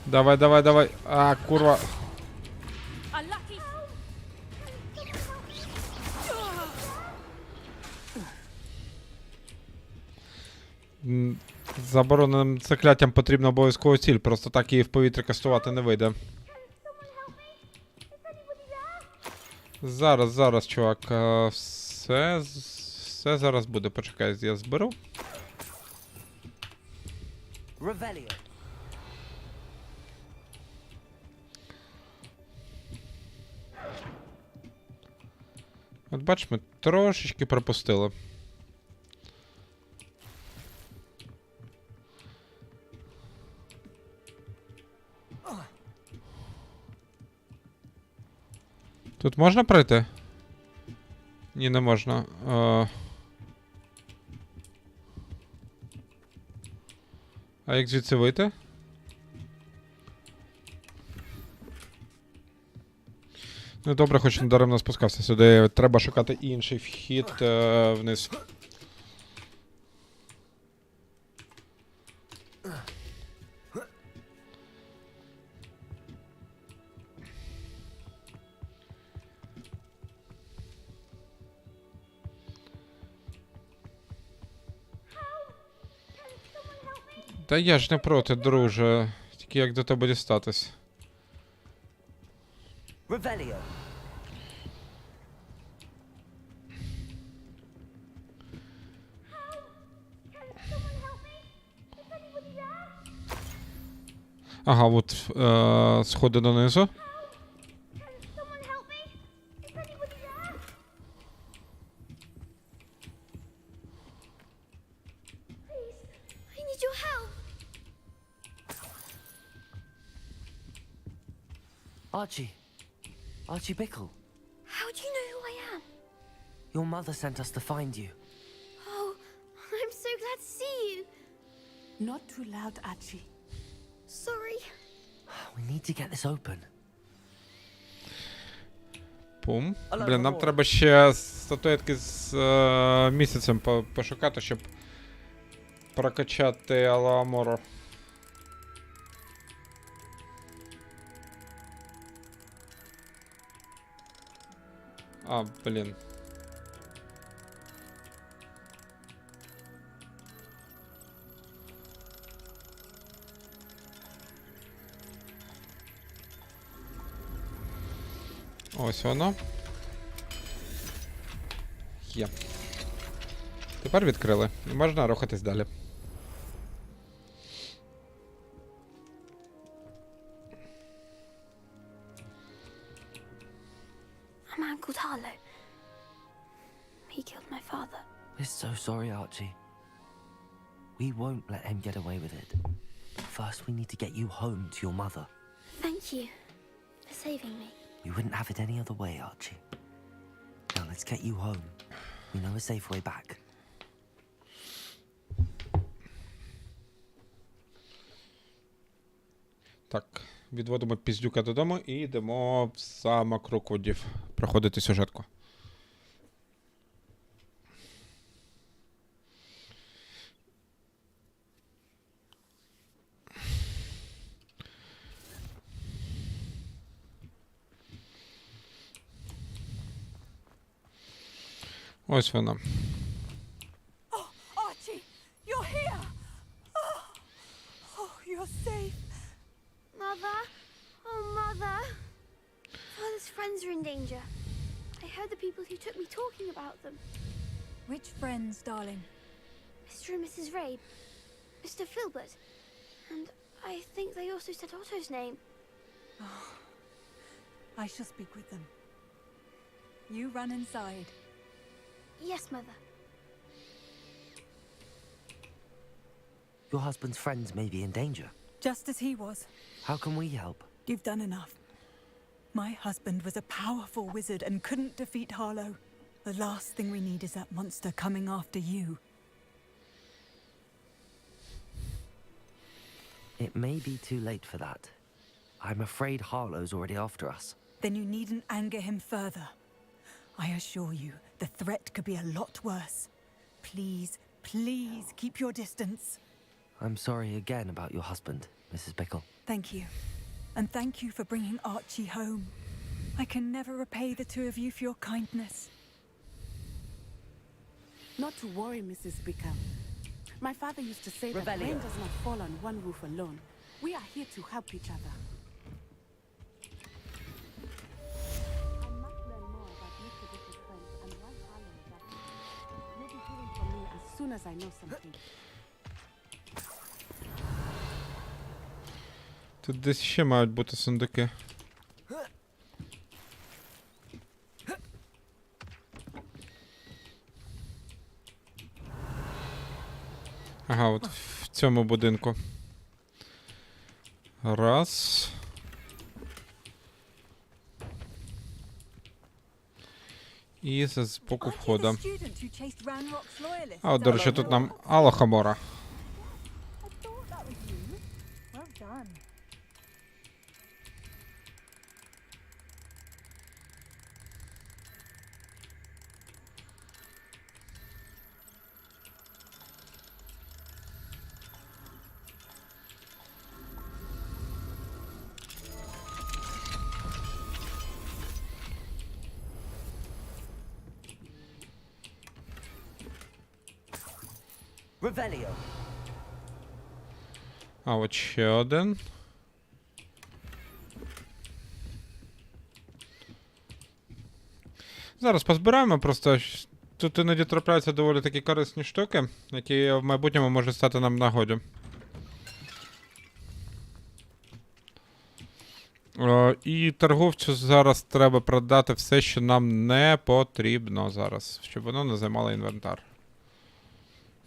Давай, давай, давай. А, курва. A lucky. Забороненим закляттям потрібна обов'язково ціль, просто так її в повітрі кастувати не вийде. Зараз, чувак. Все зараз буде. Почекай, я зберу. Revelio. От бач, ми трошечки пропустили. Тут можна пройти? Ні, не можна. А як звідси вийти? Ну добре, хоч не даремно спускався сюди. Треба шукати інший вхід вниз. Та я ж не проти, друже. Тільки як до тебе дістатись. Revelio. Ага, от сходи донизу. Archie Bickle. How do you know who I am? Your mother sent us to find you. Oh, I'm so glad to see you. Not too loud, Archie. Sorry. We need to get this open. Пум. Блін, нам треба ще статуетки з місяцем пошукати, щоб прокачати Аламору. А, блін. Ось воно. Є. Тепер відкрили. Можна рухатись далі. A man called Harlow. He killed my father. We're so sorry, Archie. We won't let him get away with it. First, we need to get you home to your mother. Thank you for saving me. We wouldn't have it any other way, Archie. Now, let's get you home. We know a safe way back. Так, відводимо піздюка додому і йдемо в замок Роквудів проходити сюжетку. Ось вона. Oh, Archie, you're here! Oh, you're safe. Mother? Oh, Mother. Father's friends are in danger. I heard the people who took me talking about them. Which friends, darling? Mr. and Mrs. Rabe, Mr. Filbert, and I think they also said Otto's name. Oh, I shall speak with them. You run inside. Yes, Mother. Your husband's friends may be in danger. Just as he was. How can we help? You've done enough. My husband was a powerful wizard and couldn't defeat Harlow. The last thing we need is that monster coming after you. It may be too late for that. I'm afraid Harlow's already after us. Then you needn't anger him further. I assure you, the threat could be a lot worse. Please, please keep your distance. I'm sorry again about your husband, Mrs. Bickle. Thank you. And thank you for bringing Archie home. I can never repay the two of you for your kindness. Not to worry, Mrs. Bickle. My father used to say that rain does not fall on one roof alone. We are here to help each other. I must learn more about Mr. Bickle's friends and why Harlow is after him. You'll be hearing from me as soon as I know something. Тут десь ще мають бути сундуки. Ага, от в цьому будинку. Раз. І з боку входу. А от, до речі, тут нам Алохамора. Revelio. А от ще один. Зараз позбираємо, просто тут іноді трапляються доволі такі корисні штуки, які в майбутньому можуть стати нам в нагоді. І торговцю зараз треба продати все, що нам не потрібно зараз, щоб воно не займало інвентар.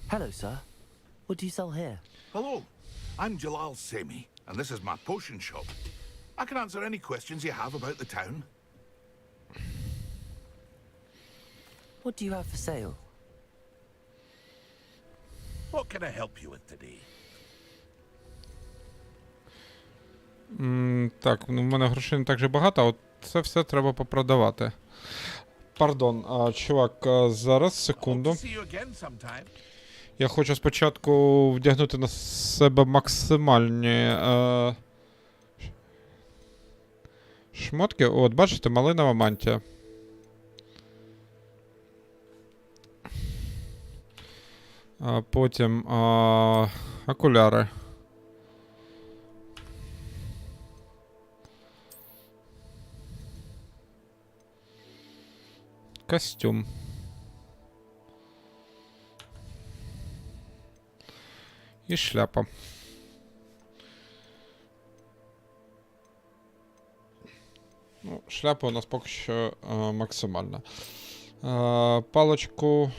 Hello, sir. What do you sell here? Hello, I'm Jalal Semi, and this is my potion shop. I can answer any questions you have about the town. What do you have for sale? What can I help you with today? Так, ну в мене грошей не так же багато, а от це все треба попродавати. Пардон, чувак, зараз, секунду. See you again sometime. Я хочу спочатку вдягнути на себе максимальні шмотки. От, бачите, малинова мантія. Потім окуляри. Костюм. І шляпа. Ну, шляпа у нас поки що максимальна. Палочку.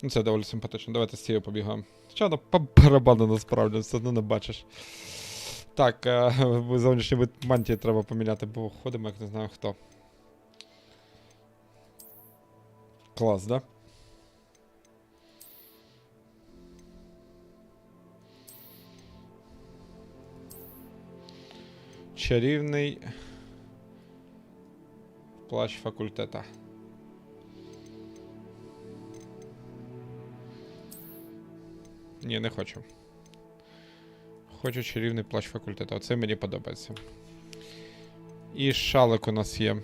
Ну, це доволі симпатично. Давайте з цією побігаємо. Хоча вона по барабану насправді, все одно не бачиш. Так, зовнішній вид мантії треба поміняти, бо ходимо, як не знаю хто. Клас, да? Чарівний плащ факультета. Ні, не хочу. Хочу чарівний плащ факультету. Оце мені подобається. І шалик у нас є.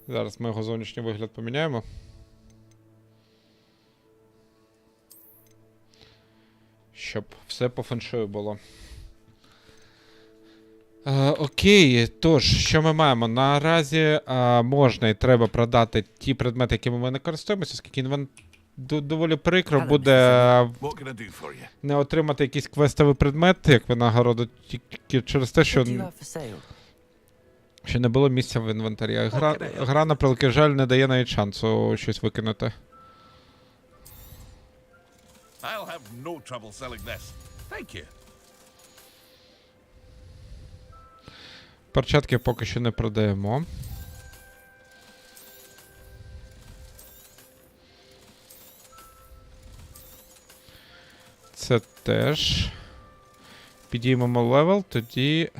Зараз ми його зовнішній вигляд поміняємо. Щоб все по феншую було. Окей, тож, що ми маємо? Наразі можна і треба продати ті предмети, якими ми не користуємося, оскільки доволі прикро буде не отримати якийсь квестовий предмет, як винагороду, тільки через те, що не було місця в інвентарі. Гра, на превеликий жаль, не дає навіть шансу щось викинути. I'll have no trouble selling this. Thank you. Перчатки поки що не продаємо. Це теж. Підіймемо левел, тоді...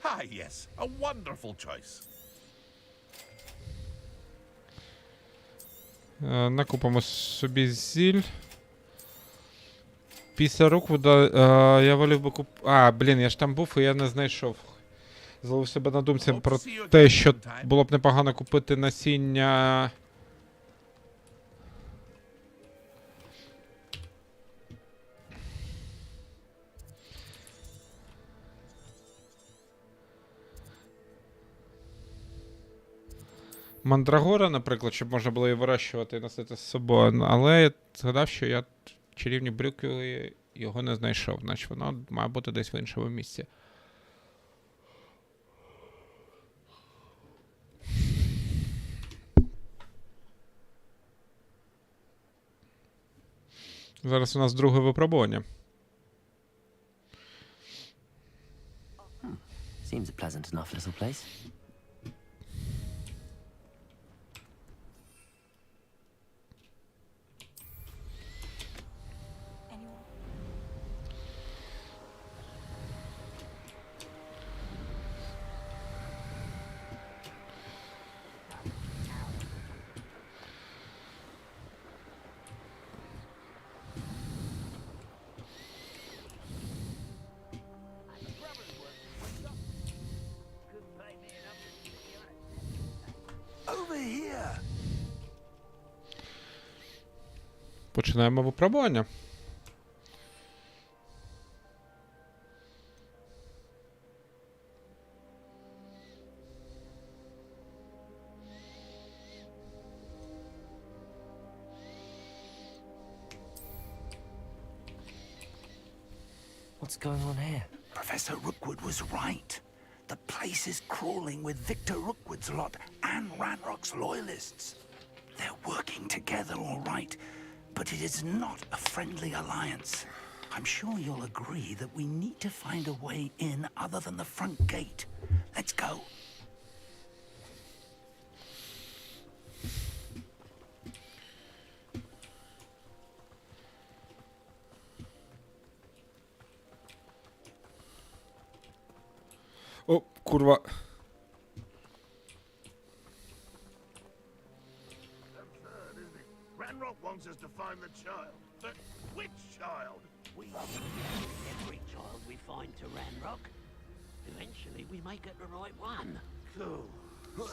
Ah, yes. A wonderful choice. Накупимо собі зіль. Після Руквуда я волів би блін, я ж там був і я не знайшов. Зловив себе на думці про те, що було б непогано купити насіння... Мандрагора, наприклад, щоб можна було її вирощувати і носити з собою, але я згадав, що я чарівні брюки його не знайшов, значить воно має бути десь в іншому місці. Зараз у нас друге випробування. Seems a pleasant enough little place. Починаємо випробування. What's going on here? Professor Rookwood was right. The place is crawling with Victor Rookwood's lot and Ranrock's loyalists. They're working together all right, but it is not a friendly alliance. I'm sure you'll agree that we need to find a way in other than the front gate. Let's go. О, курва. Ranrock wants us to find the child. But which child? We every child we find to Ranrock. Eventually we may get the right one. Cool.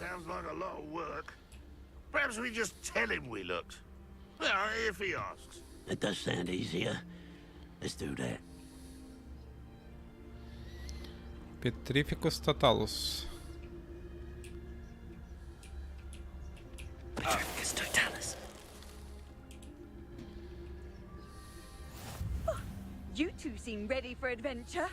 Sounds like a lot of work. Perhaps we just tell him we looked. Well, if he asks. It does sound easier. Let's do that. Petrificus totalus. Petrificus totalus. You two seem ready for adventure.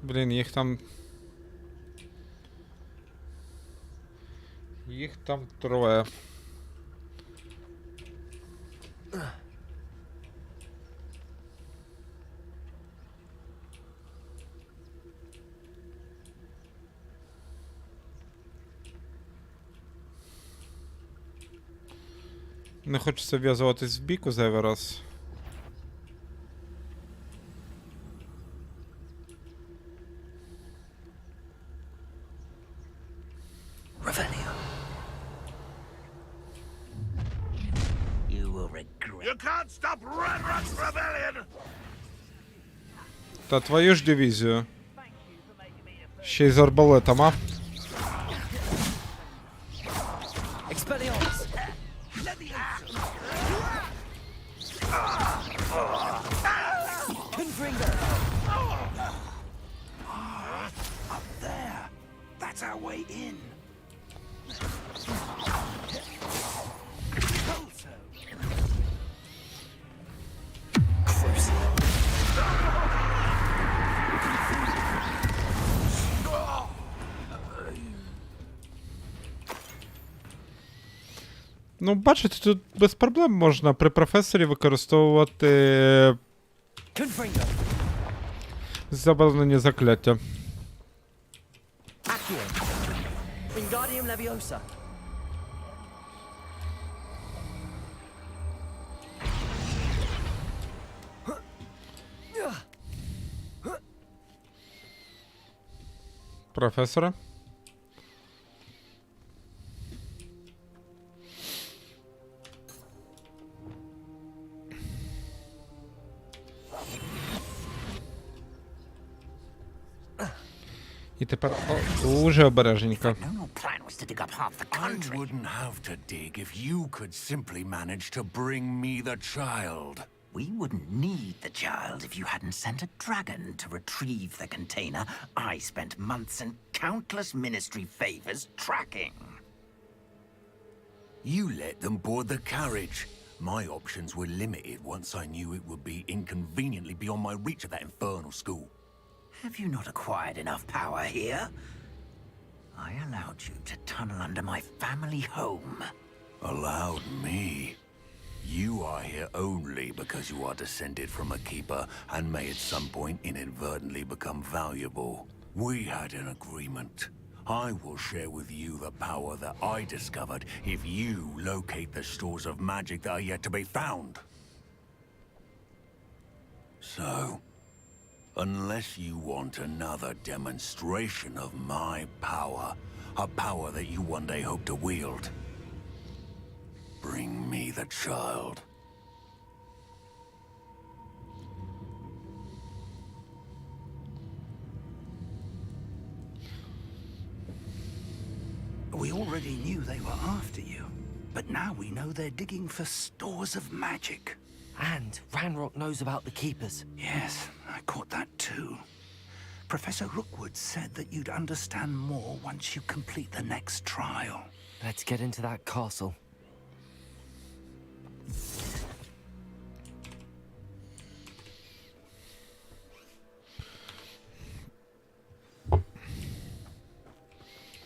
Блін, їх там троє. Не хочеться в'язуватись в бійку зайвий раз. You can't stop Ranrock's rebellion! Та твою ж дивізію. Ще й з арбалетом, а? Expelliarmus! Confringo! Up there. That's our way in. Ну, бачите, тут без проблем можна при професорі використовувати заборонені закляття. Accio! Wingardium Leviosa! Професора. І тепер дуже обережненько. No plan was to dig up half the I country. wouldn't have to dig if you could simply manage to bring me the child. We wouldn't need the child if you hadn't sent a dragon to retrieve the container I spent months and countless ministry favors tracking. You let them board the carriage. My options were limited once I knew it would be inconveniently beyond my reach at that infernal school. Have you not acquired enough power here? I allowed you to tunnel under my family home. Allowed me? You are here only because you are descended from a keeper and may at some point inadvertently become valuable. We had an agreement. I will share with you the power that I discovered if you locate the stores of magic that are yet to be found. So, unless you want another demonstration of my power, a power that you one day hope to wield, bring me the child. We already knew they were after you, but now we know they're digging for stores of magic. And Ranrock knows about the Keepers. Yes, I caught that too. Professor Rookwood said that you'd understand more once you complete the next trial. Let's get into that castle.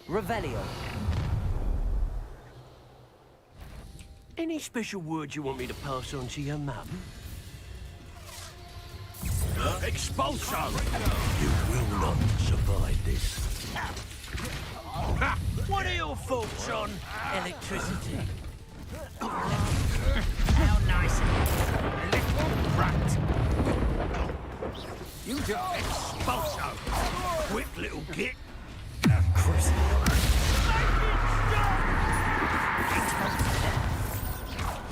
Revelio. Any special words you want me to pass on to your mum? Expulso! You will not survive this. What are your thoughts on electricity? How nice of you, little brat. You just expulso! Quick little git.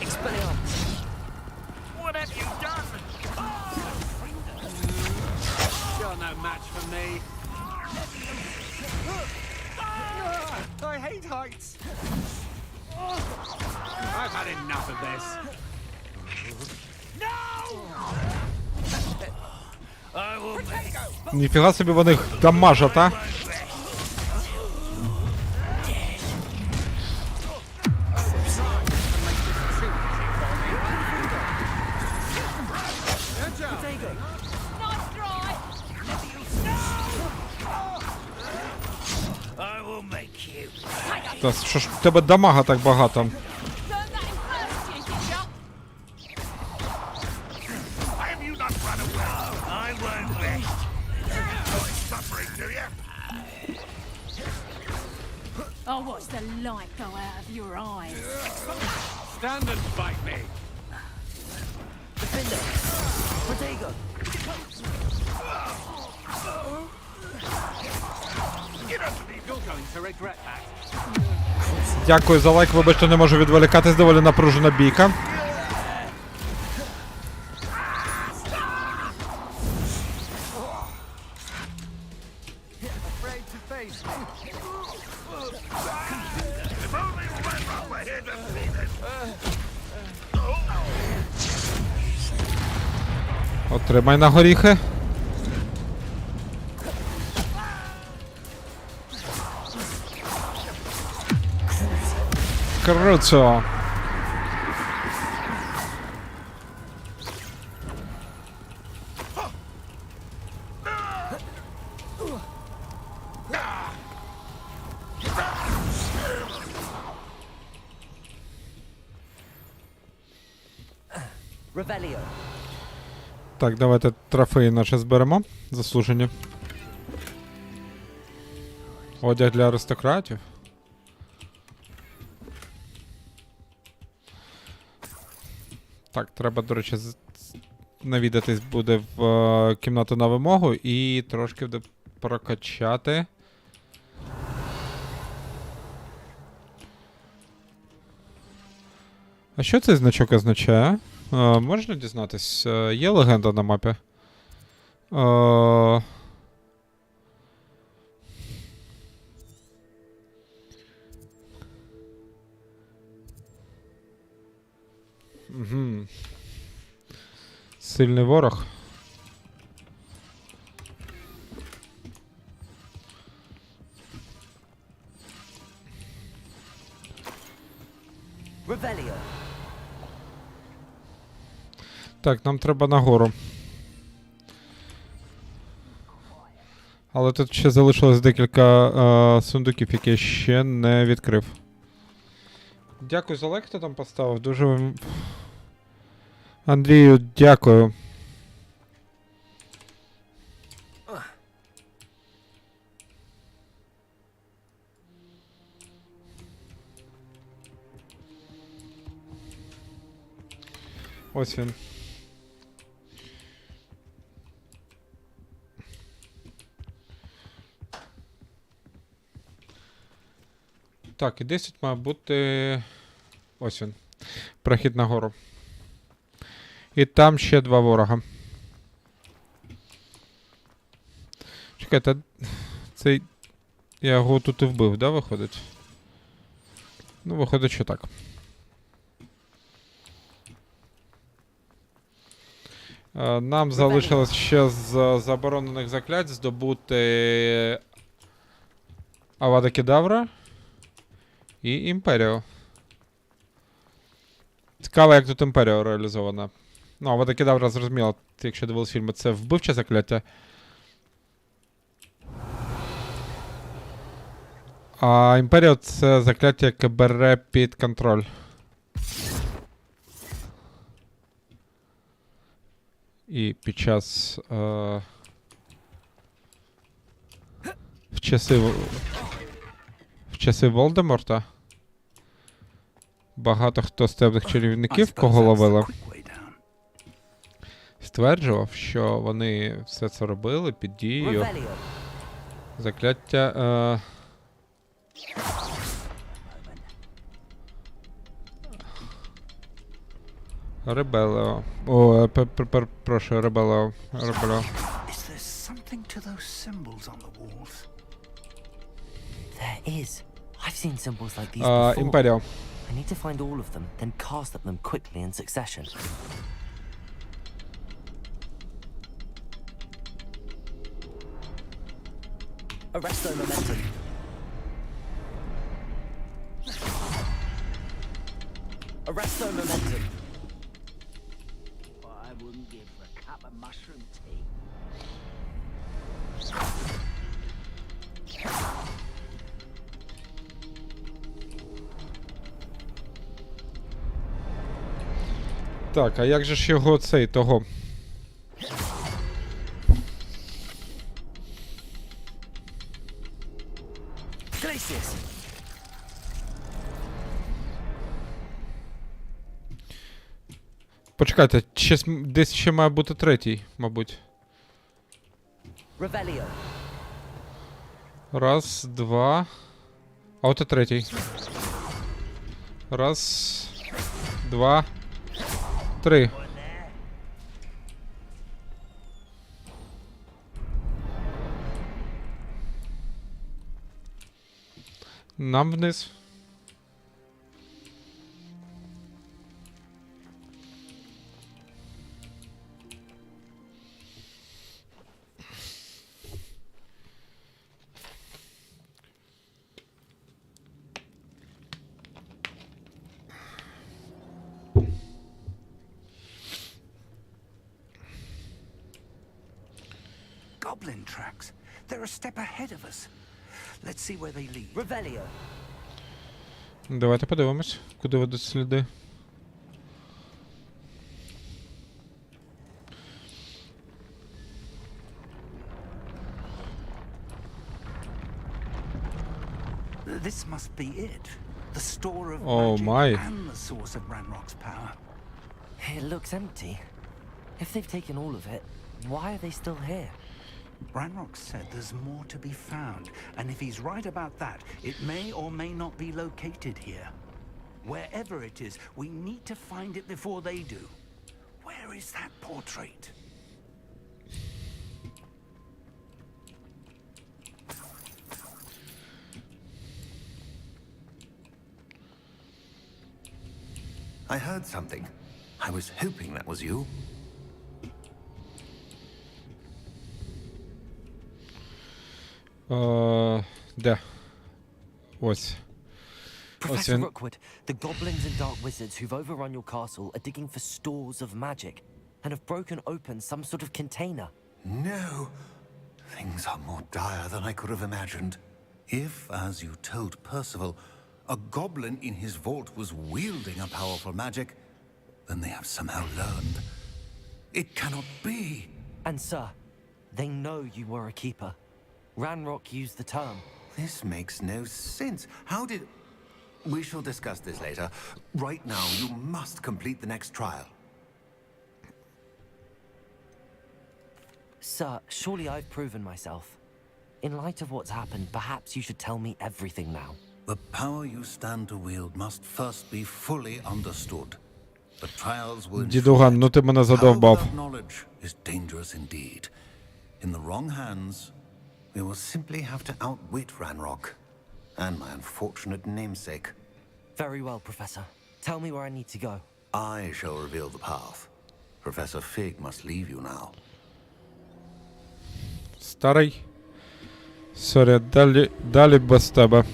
Expelliarmus! What have you done? You're no match for me. I hate heights. I've had enough of this. No! I will make... Ніфіга собі вони дамажать, а? Та що ж в тебе дамага так багато? I'll watch the light go out of your eyes. Stand and fight me. Defender! Protego! You're going to regret that. Дякую за лайк, вибачте, не можу відволікатись, доволі напружена бійка. Отримай на горіхи. Круто. Revelio. Так, давайте трофеї наші зберемо. Заслужені. Одяг для аристократів. Так, треба, до речі, навідатись буде в кімнату на вимогу і трошки буде прокачати. А що цей значок означає? Можна дізнатись? Є легенда на мапі? Угу. Сильний ворог. Revelio. Так, нам треба нагору. Але тут ще залишилось декілька сундуків, які я ще не відкрив. Дякую за лайк, хто там поставив. Дуже вам... Андрію, дякую. Ось він. Так, і 10 має бути... Ось він. Прохід нагору. І там ще 2 ворога. Чекайте, цей... Я його тут і вбив, да, виходить? Ну, виходить, що так. Нам залишилось ще з заборонених заклять здобути Авада Кедавра і Імперіо. Цікаво, як тут Імперіо реалізована. Ну, Авада Кедавра, зрозуміло, якщо дивились фільми, це вбивче закляття. А Імперіо це закляття, яке бере під контроль. І під час в часи Волдеморта багато хто з темних чарівників, кого ловили, стверджував, що вони все це робили під дією закляття Ребелео. О, прошу, Ребелео. Ребелео. Is there something to those symbols on the walls? There is. I've seen symbols like these before. Імперіо. I need to find all of them, then cast at them quickly in succession. Arresto momentum. Arresto momentum. I wouldn't give for a cup of mushroom tea. Так, а як же ж його цей того? Чекайте, десь ще має бути третій, мабуть. Revelio. Раз, два. А от і третій. Раз, два, три. Нам вниз. Goblin tracks. They're a step ahead of us. Let's see where they lead. Revelio. Давайте подивимось, куди ведуть сліди. This must be it. The store of Oh magic my. and the source of Ranrock's power. It looks empty. If they've taken all of it, why are they still here? Ranrock said there's more to be found, and if he's right about that, it may or may not be located here. Wherever it is, we need to find it before they do. Where is that portrait? I heard something. I was hoping that was you. Де? Ось. Professor Rookwood, the goblins and dark wizards who've overrun your castle are digging for stores of magic and have broken open some sort of container. No. Things are more dire than I could have imagined. If, as you told Percival, a goblin in his vault was wielding a powerful magic, then they have somehow learned. It cannot be. And sir, they know you were a keeper. Ranrock used the term. This makes no sense. How did... We shall discuss this later. Right now, you must complete the next trial. Sir, surely I've proven myself. In light of what's happened, perhaps you should tell me everything now. The power you stand to wield must first be fully understood. The trials will Дідуган, ну ти мене задовбав. Power without knowledge is dangerous indeed. In the wrong hands, we will simply have to outwit Ranrock and my unfortunate namesake. Very well, Professor. Tell me where I need to go. I shall reveal the path. Professor Fig must leave you now. Старий. Сорі, далі без тебе.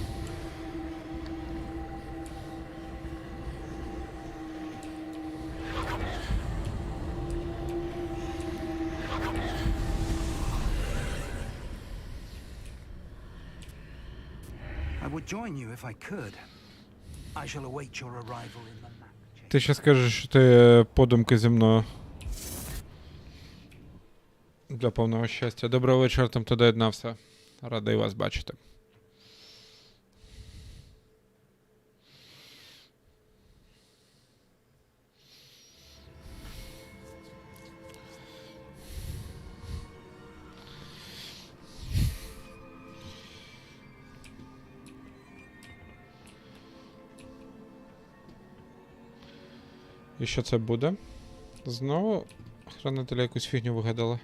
I would join you if I could. I shall await your arrival in the map. Ти ще скажеш, що ти подумки зі мною. Для повного щастя. Доброго вечора, там хто доєднався. Радий вас бачити. І що це буде? Знову хранителя якусь фігню вигадали.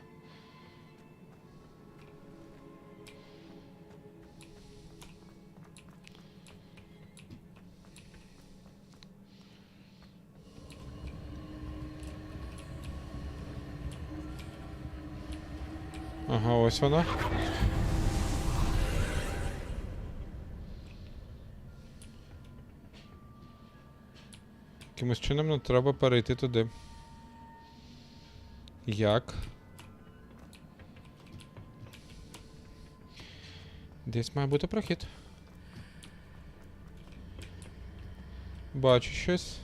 Ага, ось вона. Якимось чином нам треба перейти туди. Як? Десь має бути прохід. Бачу щось.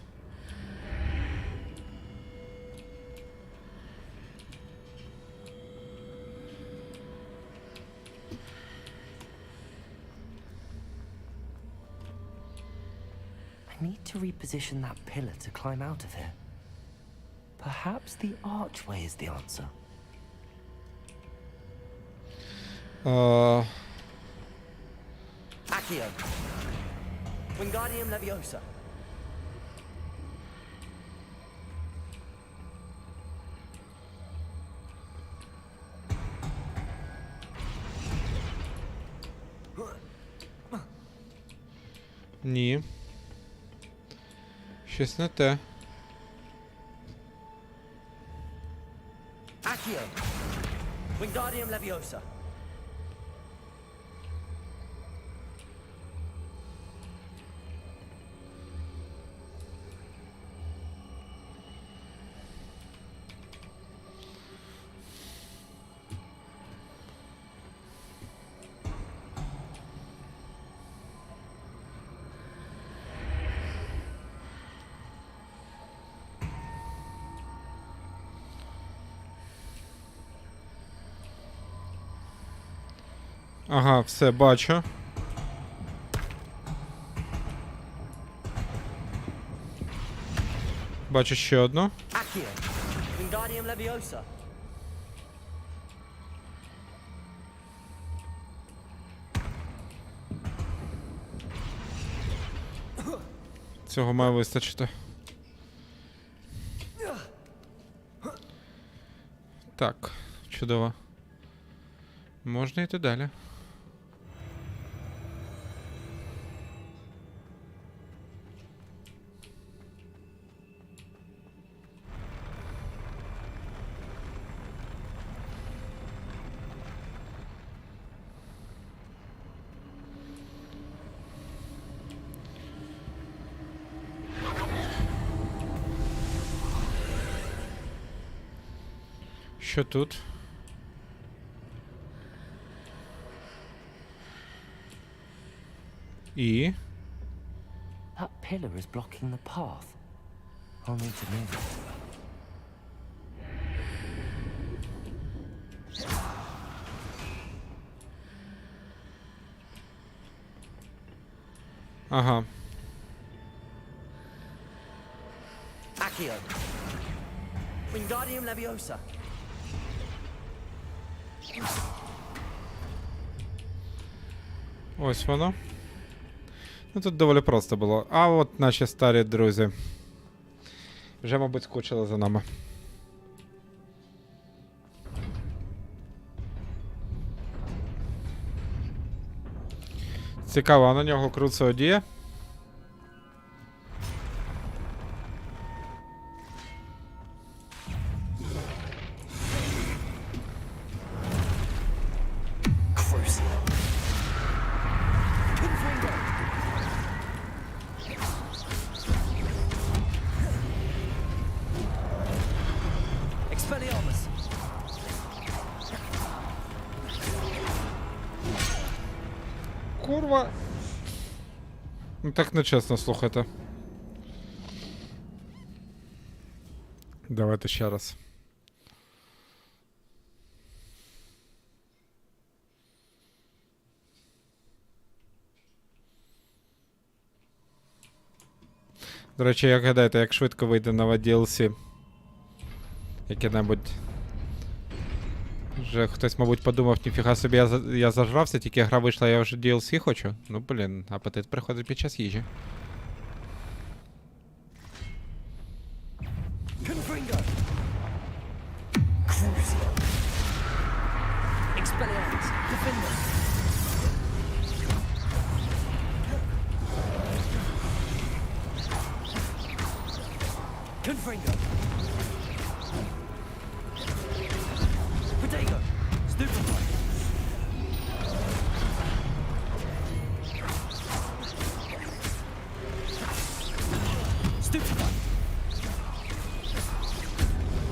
I need to reposition that pillar to climb out of here. Perhaps the archway is the answer. Accio. Wingardium Leviosa. Ні. Щось не те. Accio. Wingardium Leviosa. Ага, все, бачу. Бачу ще одну. Accio. Wingardium Leviosa. Цього має вистачити. Так, чудово. Можна йти далі. Що тут? І? That pillar is blocking the path. I'll need to move it. Ага. Accio. Wingardium Leviosa. Ось воно. Ну тут доволі просто було. А от наші старі друзі. Вже, мабуть, скучили за нами. Цікаво, а на нього круцо діє? Курва. Ну так нечесно, слухайте. Давайте ще раз. До речі, як гадаєте, як швидко вийде нове DLC? Яке-небудь. Вже хтось, мабуть, подумав, ніфіга собі, я зажрався, тільки гра вийшла, я вже DLC хочу. Ну, блін, апетит приходить під час їжі.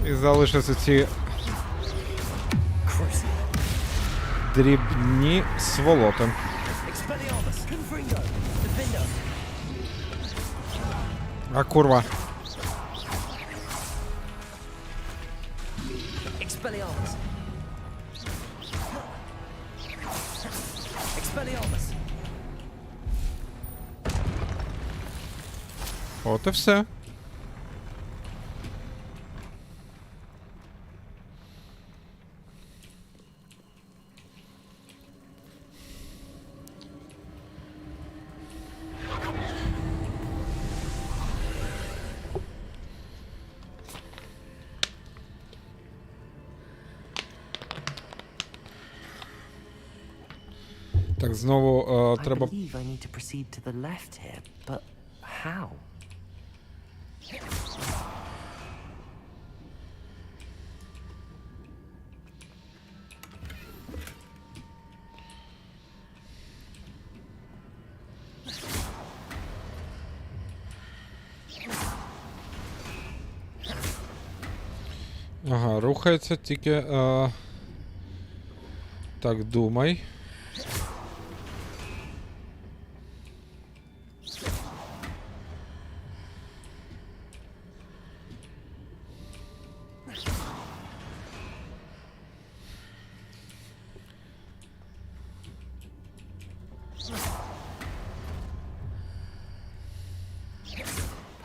І залишаться ці дрібні сволоти. А курва. От і все. Так, знову треба... I believe I need to proceed to the left here, but how? Ага, рухається тільки... Так, думай.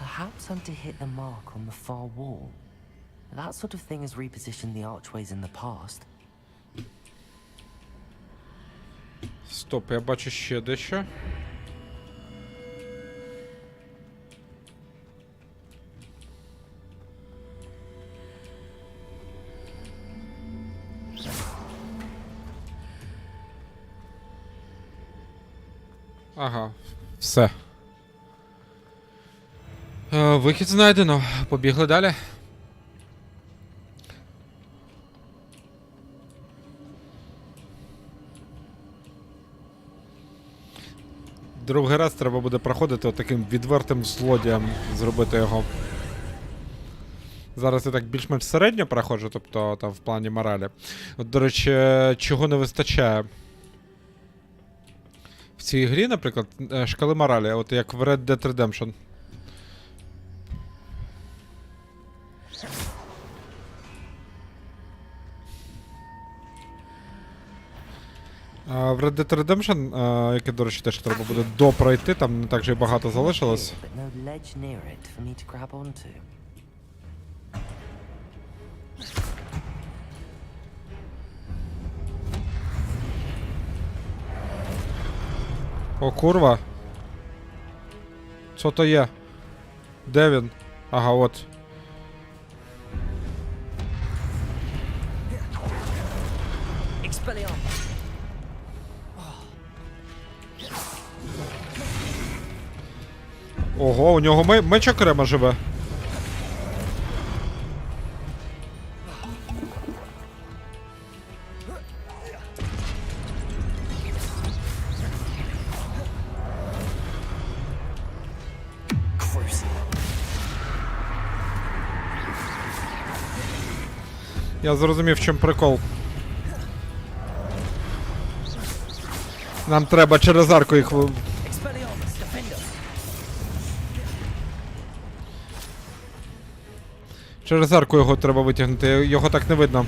Perhaps I'm to hit the mark on the far wall. That sort of thing has repositioned the archways in the past. Стоп, я бачу ще дещо. Ага, все. Вихід знайдено. Побігли далі. Другий раз треба буде проходити отаким відвертим злодієм, зробити його. Зараз я так більш-менш середньо проходжу, тобто там в плані моралі. От, до речі, чого не вистачає в цій грі, наприклад, шкали моралі, от як в Red Dead Redemption. В Red Dead Redemption, яке, до речі, теж треба буде допройти, там не так же і багато залишилось. О, курва. Що то є? Де він? Ага, от. Ого, у нього меч окремо живе. Я зрозумів, в чому прикол. Нам треба через арку їх... Через арку його треба витягнути, його так не видно.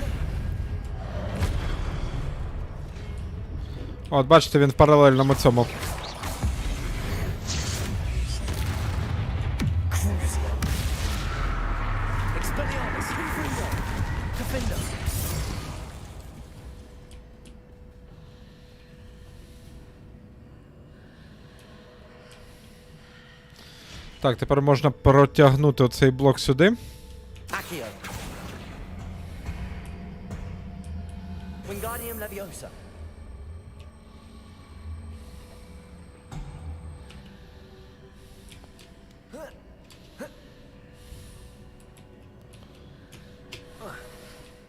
От, бачите, він в паралельному цьому. Так, тепер можна протягнути оцей блок сюди.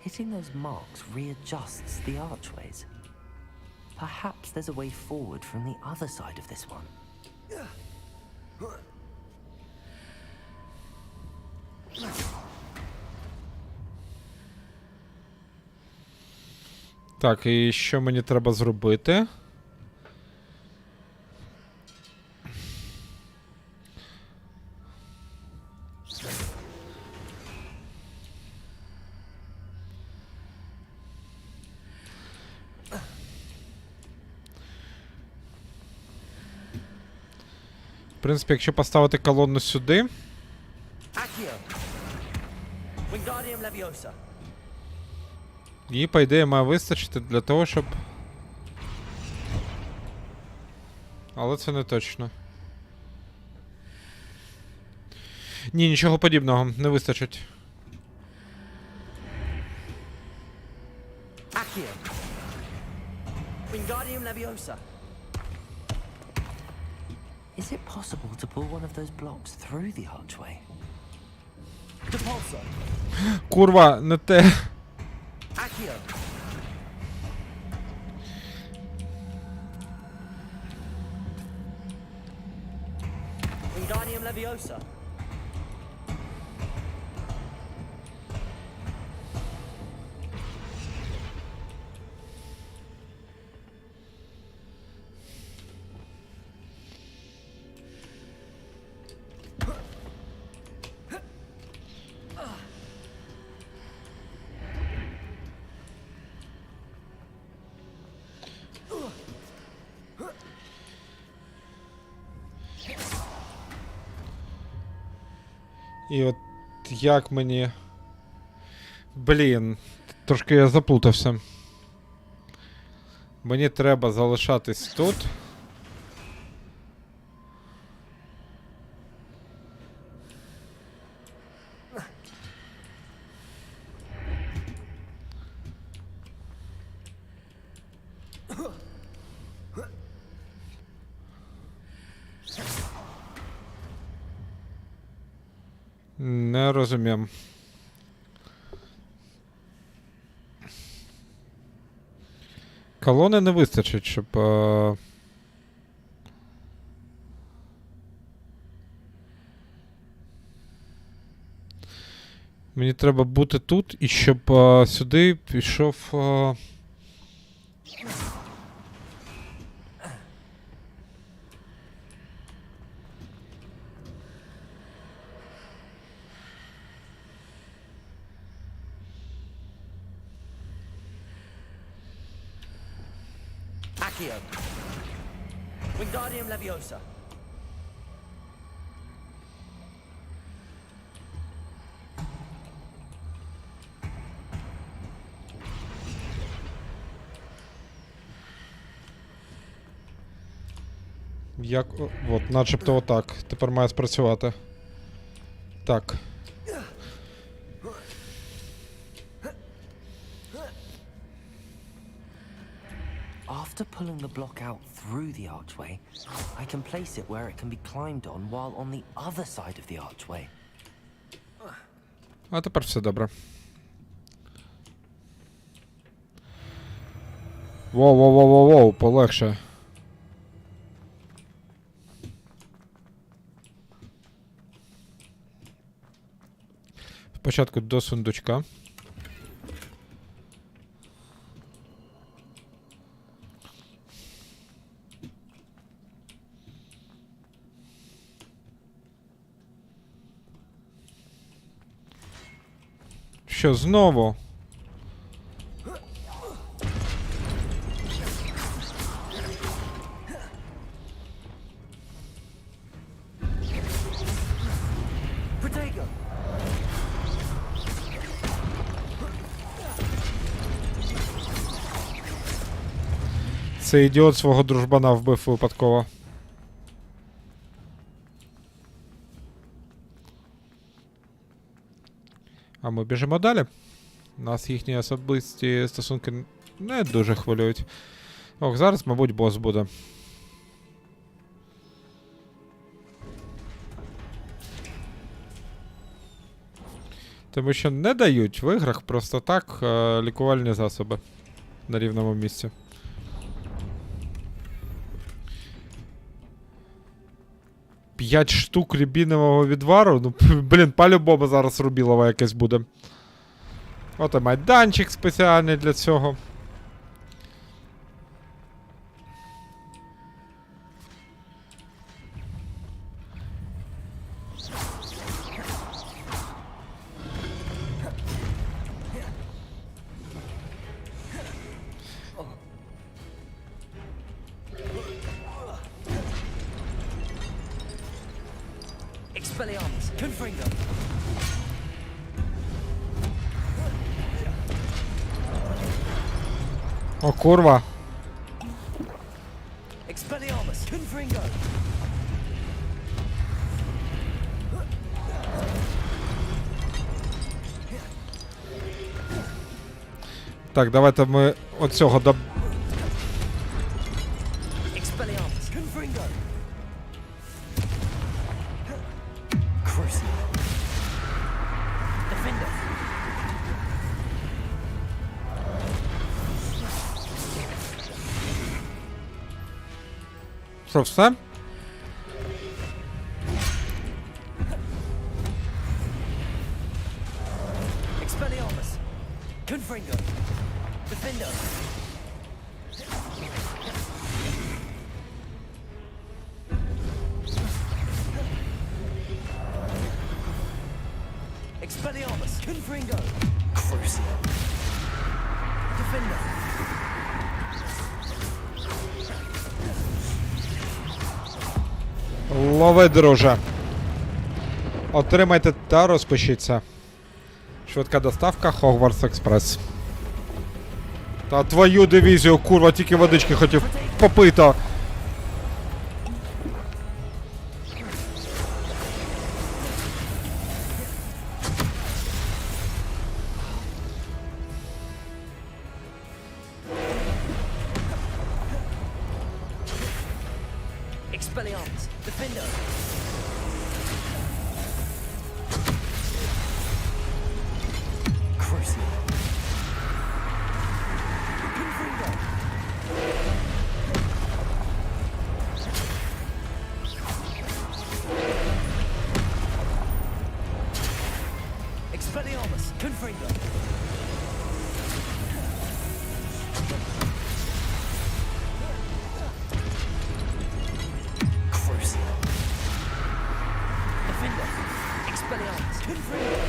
Hitting those marks readjusts the archways. Perhaps there's a way forward from the other side of this one. Так, і що мені треба зробити? В принципі, якщо поставити колонну сюди... Її, по ідеї, має вистачити для того, щоб... Але це не точно. Ні, нічого подібного, не вистачить. Is it possible to pull one of those blocks through the archway? Depulsor. Курва, не те. Accio. Wingardium Leviosa. І от як мені... Блін, трошки я заплутався. Мені треба залишатись тут. Не розумію. Колони не вистачить, щоб... Мені треба бути тут, і щоб сюди пішов... Accio. Wingardium Leviosa. Як... От, начебто отак. Тепер має спрацювати. Так. After pulling the block out through the archway, I can place it where it can be climbed on while on the other side of the archway. А тепер все добре. Воу, полегше. Спочатку до сундучка. Що, знову? Цей ідіот свого дружбана вбив випадково. А ми біжимо далі. Нас їхні особисті стосунки не дуже хвилюють. Ох, зараз, мабуть, бос буде. Тому що не дають в іграх просто так лікувальні засоби на рівному місці. П'ять штук рябінового відвару? Ну, блін, по-любому зараз рубілова якась буде. От і майданчик спеціальний для цього. Expelliarmus, Confringo. О, курва. Expelliarmus, Confringo. Так, давайте ми оцього Expelliarmus, Confringo. Defender. Що, все? Expelliarmus. Confringo. Defender. Expelliarmus. Confringo. Crucio. Defender. Лови, друже. Отримайте та розпишіться. Швидка доставка Hogwarts Експрес. Та твою дивізію, курва, тільки водички хотів попити. Expelliarmus. Defender. Crucio. Confringo. Expelliarmus. Confringo. Crucio. Defender. Expelliarmus. Confringo.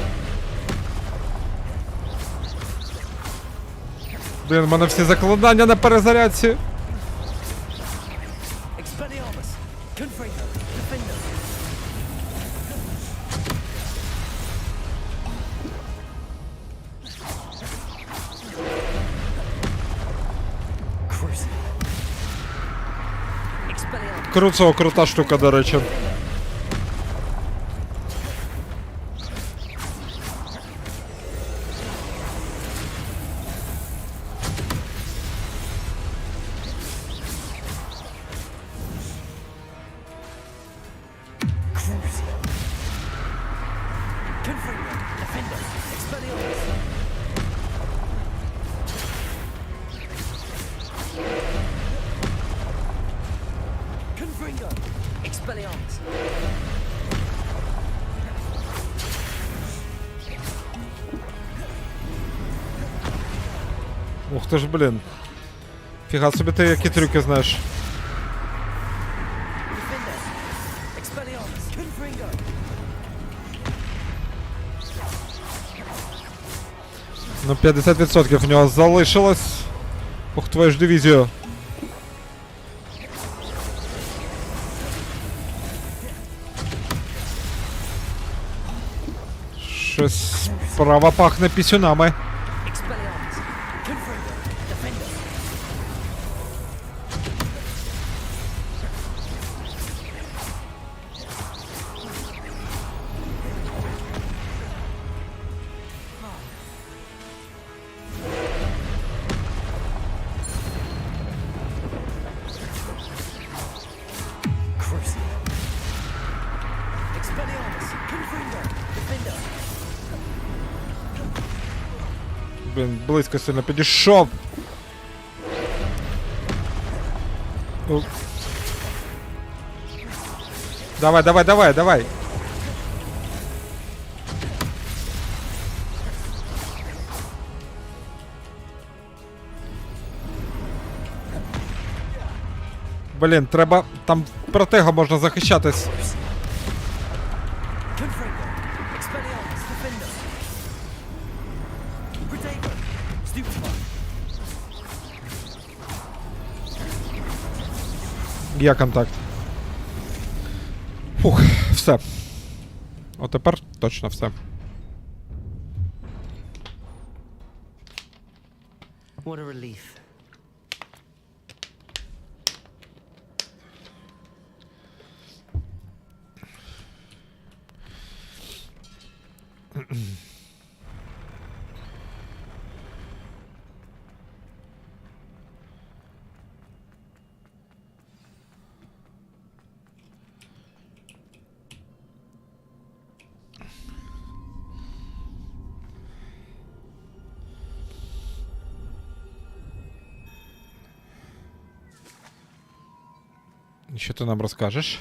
Блін, в мене всі закладання на перезарядці. Expelliarmus. Confringo. Defender. Crucio. Expelliarmus. Крута штука, до речі. Crucio. Confringo. Defender. Expelliarmus. Confringo. Expelliarmus. Ух ти ж, блін. Фіга собі ти які трюки знаєш. Defender. Expelliarmus. Confringo. Ну, 50% в нього залишилось. Ух, твою ж дивізію. Щось справа пахне пісюнами. Expelliarmus. Confringo. Defender. Crucio. Expelliarmus. Confringo. Defender. Блін, близько сильно підійшов. Ну. Давай, давай, давай, давай. Блін, треба... Там протега можна захищатись. Confringo. Expelliarmus. Defender. Protego. Stupefy. Є контакт. Фух, все. О, тепер точно все. What a relief. Що ти нам розкажеш?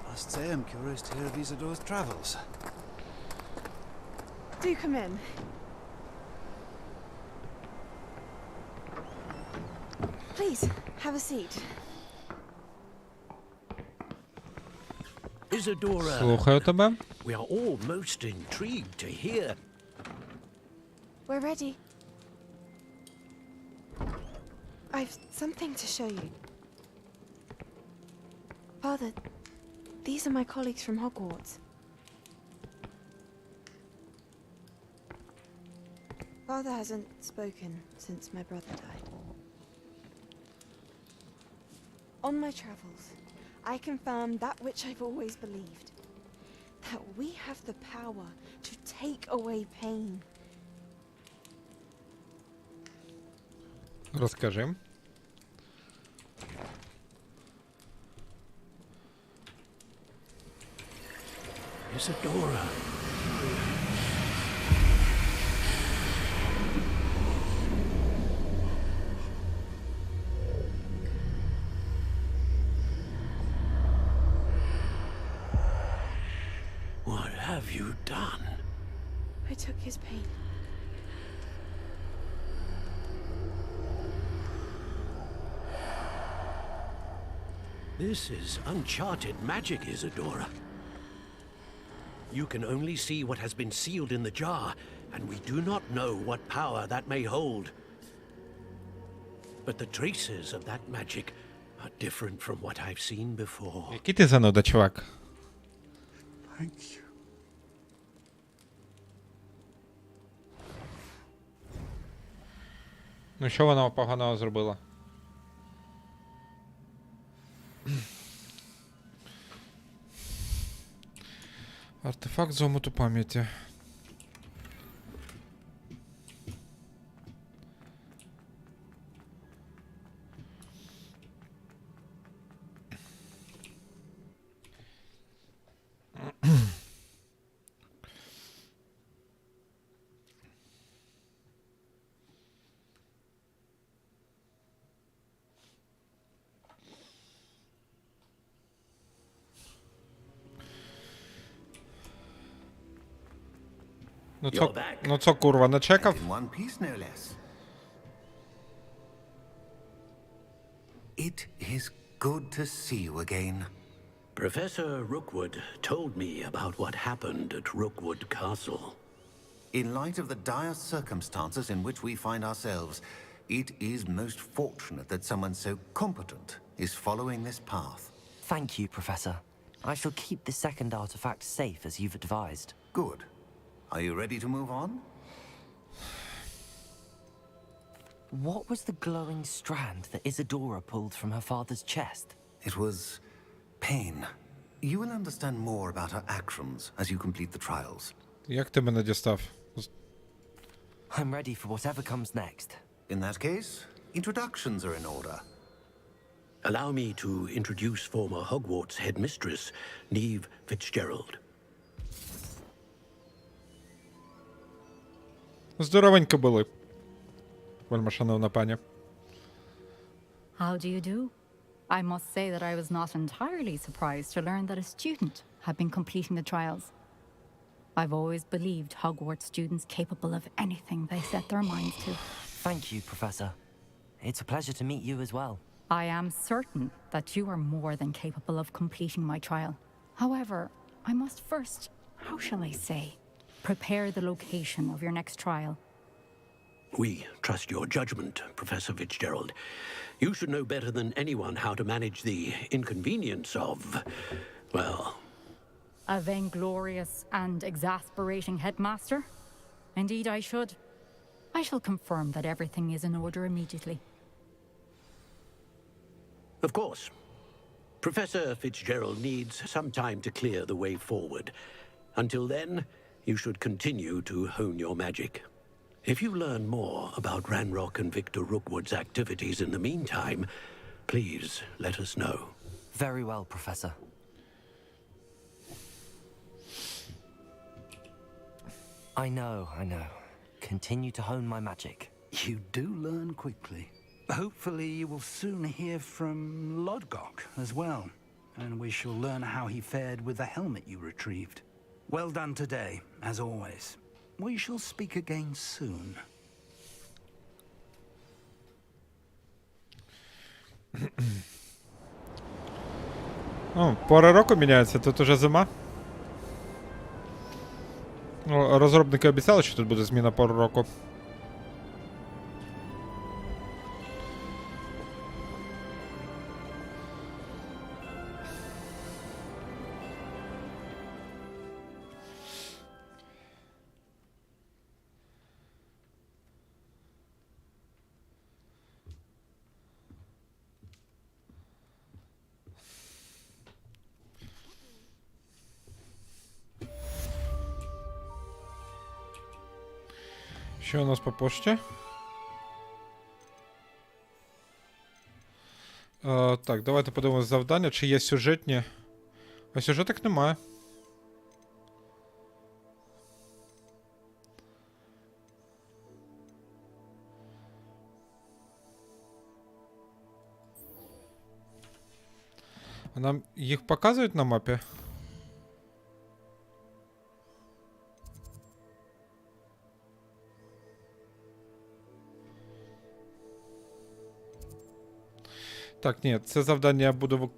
I must say I'm curious to hear of Isadora's travels. Do come in. Please, have a seat. Isadora, Слухаю тебе. we are all most intrigued to hear. We're ready. I've something to show you. Father, these are my colleagues from Hogwarts. Father hasn't spoken since my brother died. On my travels, I confirmed that which I've always believed. That we have the power to take away pain. Розкажи. Isadora. What have you done? I took his pain. This is uncharted magic, Isadora. You can only see what has been sealed in the jar, and we do not know what power that may hold. But the traces of that magic are different from what I've seen before. Який ти зануда, чувак? Thank you. Ну що вона поганого зробила? Артефакт зомоту пам'яті. Ну це курва не чекав. In one piece, no less. It is good to see you again. Professor Rookwood told me about what happened at Rookwood Castle. In light of the dire circumstances in which we find ourselves, it is most fortunate that someone so competent is following this path. Thank you, Professor. I shall keep the second artifact safe as you've advised. Good. Are you ready to move on? What was the glowing strand that Isadora pulled from her father's chest? It was pain. You will understand more about her actions as you complete the trials. Як ти мене дістав? I'm ready for whatever comes next. In that case, introductions are in order. Allow me to introduce former Hogwarts headmistress, Neve Fitzgerald. Здоровенько були. Вельми шановна пані. How do you do? I must say that I was not entirely surprised to learn that a student had been completing the trials. I've always believed Hogwarts students capable of anything they set their minds to. Thank you, Professor. It's a pleasure to meet you as well. I am certain that you are more than capable of completing my trial. However, I must first, how shall I say, prepare the location of your next trial. We trust your judgment, Professor Fitzgerald. You should know better than anyone how to manage the inconvenience of, well... A vainglorious and exasperating headmaster? Indeed I should. I shall confirm that everything is in order immediately. Of course. Professor Fitzgerald needs some time to clear the way forward. Until then, you should continue to hone your magic. If you learn more about Ranrock and Victor Rookwood's activities in the meantime, please let us know. Very well, Professor. I know. Continue to hone my magic. You do learn quickly. Hopefully you will soon hear from Lodgok as well, and we shall learn how he fared with the helmet you retrieved. Well done today, as always. We shall speak again soon. О, пора року міняється, тут уже зима. Розробники обіцяли, що тут буде зміна пори року. Що у нас по пошті? Так, давайте подивимось завдання, чи є сюжетні. А сюжеток немає. А нам їх показують на мапі? Так, ні, це завдання я буду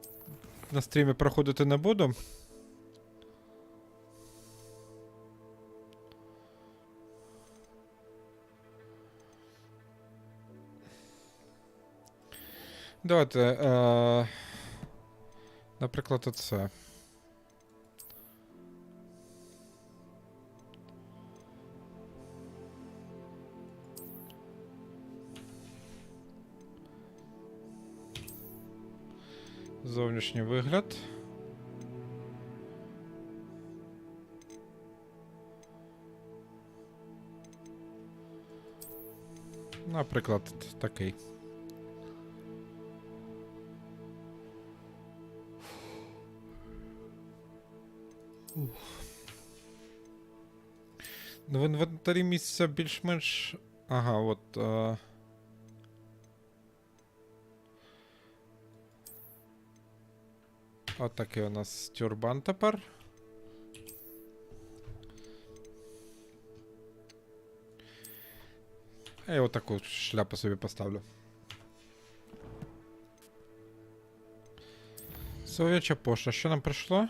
на стрімі проходити не буду. Давайте, наприклад, оце. Зовнішній вигляд. Наприклад, такий. В інвентарі місця більш-менш... Ага, от... Отакий у нас тюрбан тепер. А я отаку шляпу собі поставлю. Сов'яча пошта. Що нам прийшло?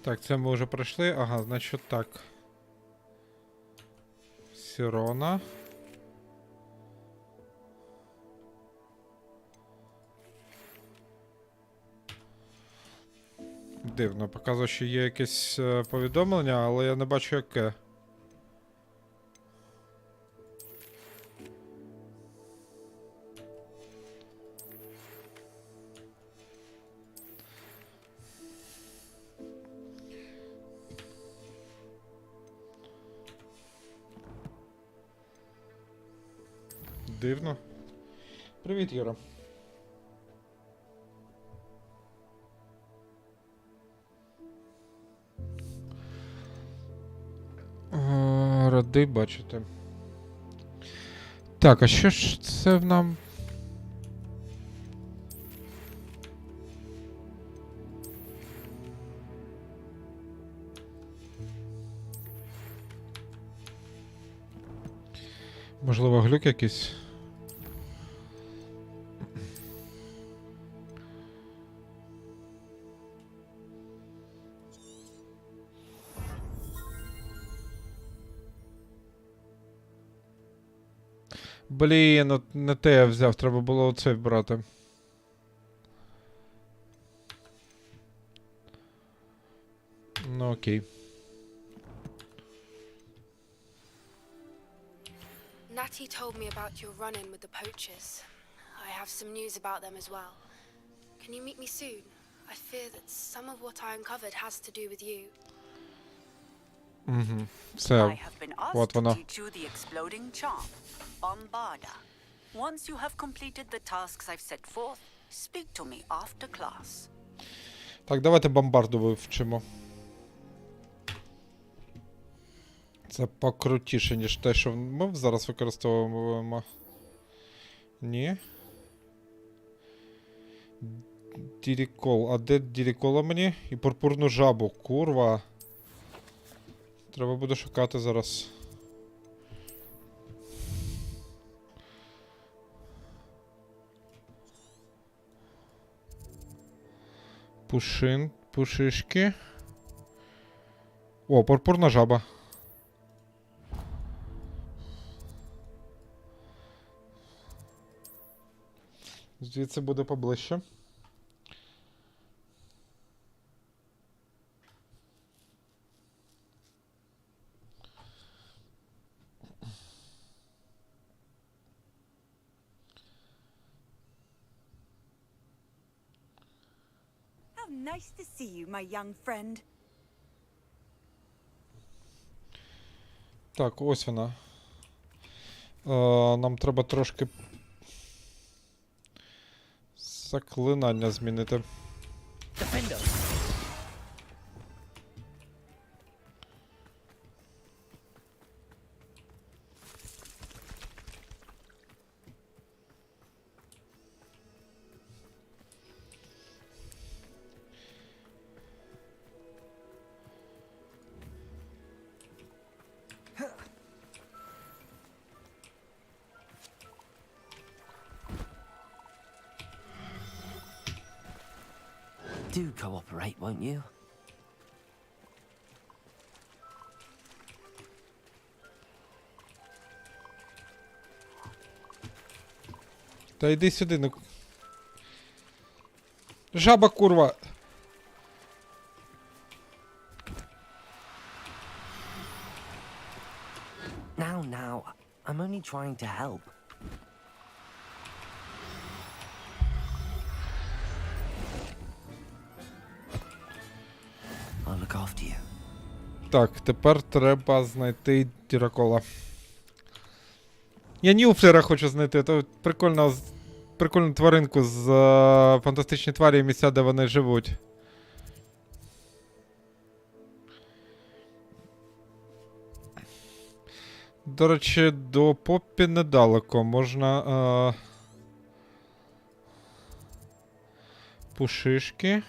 Так, це ми вже пройшли. Ага, значить так. Сірона. Дивно, показує, що є якесь повідомлення, але я не бачу яке. Дивно. Привіт, Юра. Радий бачити. Так, а що ж це в нам? Можливо, глюк якийсь? Блін, от не те я взяв, треба було оцей брати. Ну окей. Auntie told me about your run-in with the poachers. I have some news about them as well. Can you meet me soon? I fear that some of what I uncovered has to do with you. Все, I have been asked от to воно. teach you the exploding charm, Bombarda. Once you have completed the tasks I've set forth, speak to me after class. Так, давайте бомбарду вивчимо. Це покрутіше, ніж те, що ми зараз використовуємо. Ні. Дірікол. А де дірікола мені? І пурпурну жабу. Курва. Треба буде шукати зараз. Пушишки. О, пурпурна жаба. Звідси буде поближче. How nice to see you, my young friend. Так, ось вона. Нам треба трошки заклинання змінити. Do cooperate, won't you? Та йди сюди, ну. Жаба, курва! Now, I'm only trying to help. I'll look after you. Так, тепер треба знайти дірокола. Я Нюфлера хочу знайти, то прикольну тваринку з фантастичні тварі і місця, де вони живуть. До речі, до Поппі недалеко. Можна... Пушишки.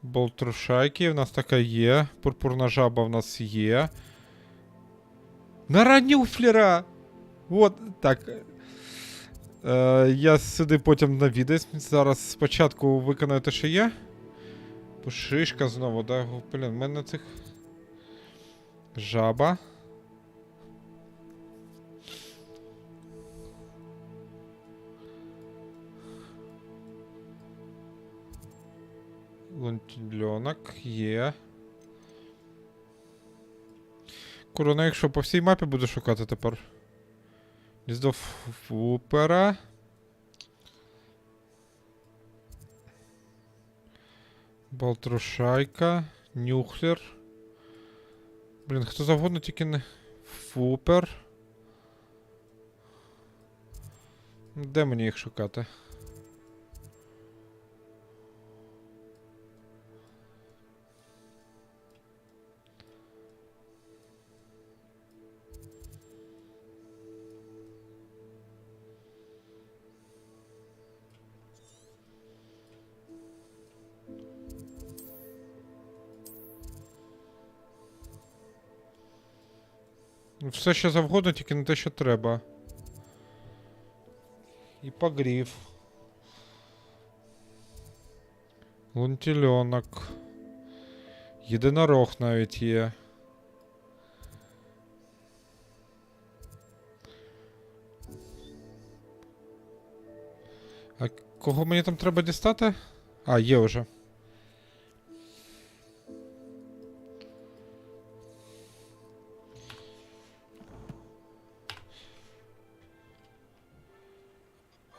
Болтрушайки в нас така є. Пурпурна жаба в нас є. Нора Нюфлера! От, так. Я сюди потім навідаюсь. Зараз спочатку виконаю те, що є. Пушишка знову, да? Блін, в мене цих... Жаба. Лунтільонок є. Курва, якщо по всій мапі буду шукати тепер. Гніздо Фупера. Балтрушайка. Нюхлер. Блін, хто завгодно, тільки не Фупер. Де мені їх шукати? Все що завгодно, тільки не те, що треба. І погрів. Лунтільонок. Єдинорог навіть є. А кого мені там треба дістати? А, є вже.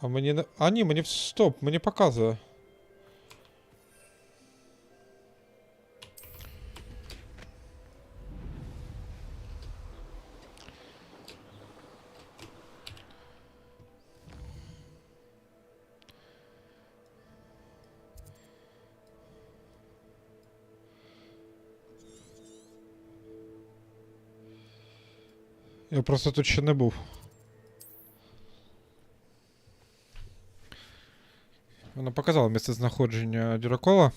А мені не... А ні, мені стоп, мені показує. Я просто тут ще не був. Вона показала місце знаходження дюракола.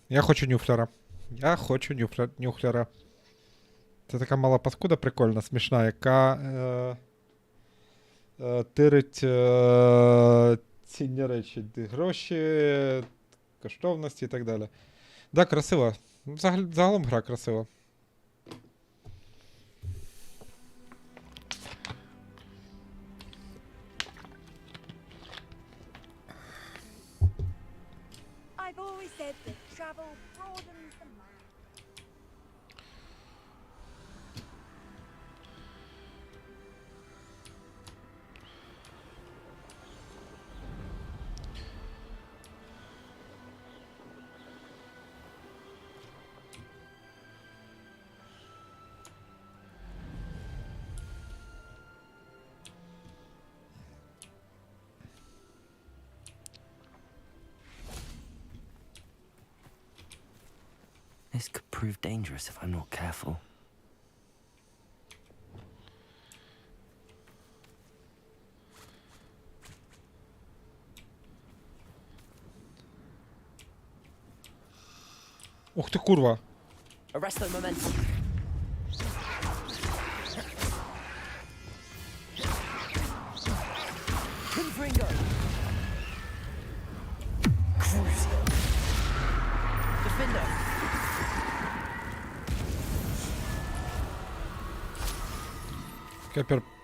Я хочу нюхлера. Я хочу нюхлера. Це така мала паскуда прикольна, смішна, яка тирить цінні речі. Гроші, коштовності і так далі. Да, красиво. Загалом гра красива. I've always said that travel broadens the mind. This could prove dangerous if I'm not careful. Ух ти, курва. Arresto momentum. Confringo. Cruise. Defender.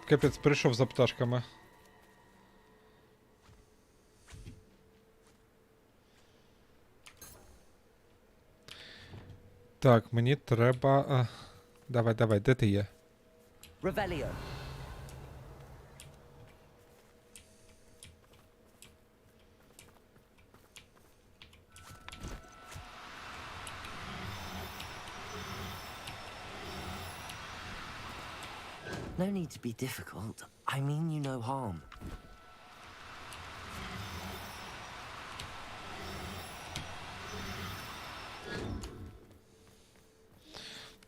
Капець прийшов за пташками. Так, мені треба... Давай, де ти є? Revelio. No need to be difficult. I mean you no harm.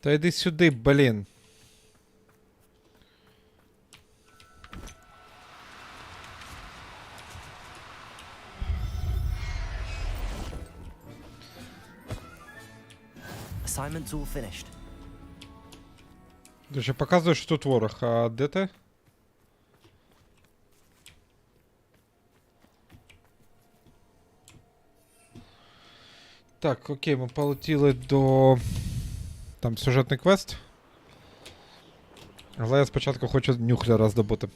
Та йди сюди, блін. Assignment's all finished. Дуже показує, що тут ворог. А де ти? Так, окей, ми полетіли до... Там сюжетний квест. Але я спочатку хочу нюхлера здобути.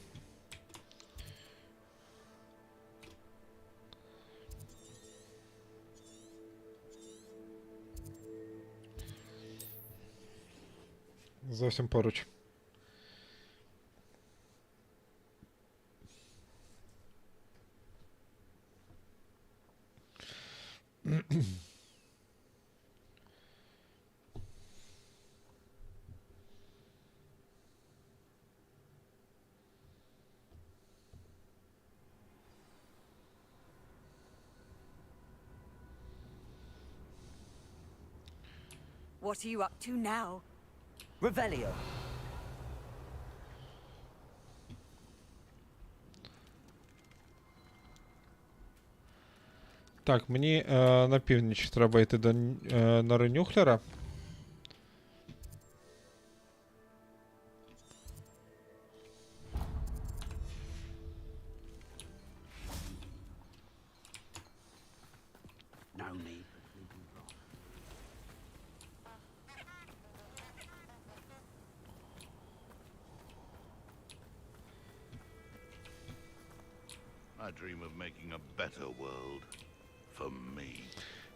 Зовсім поруч. What are you up to now? Revelio. Так, мені на північ треба йти до нори нюхлера. I dream of making a better world for me.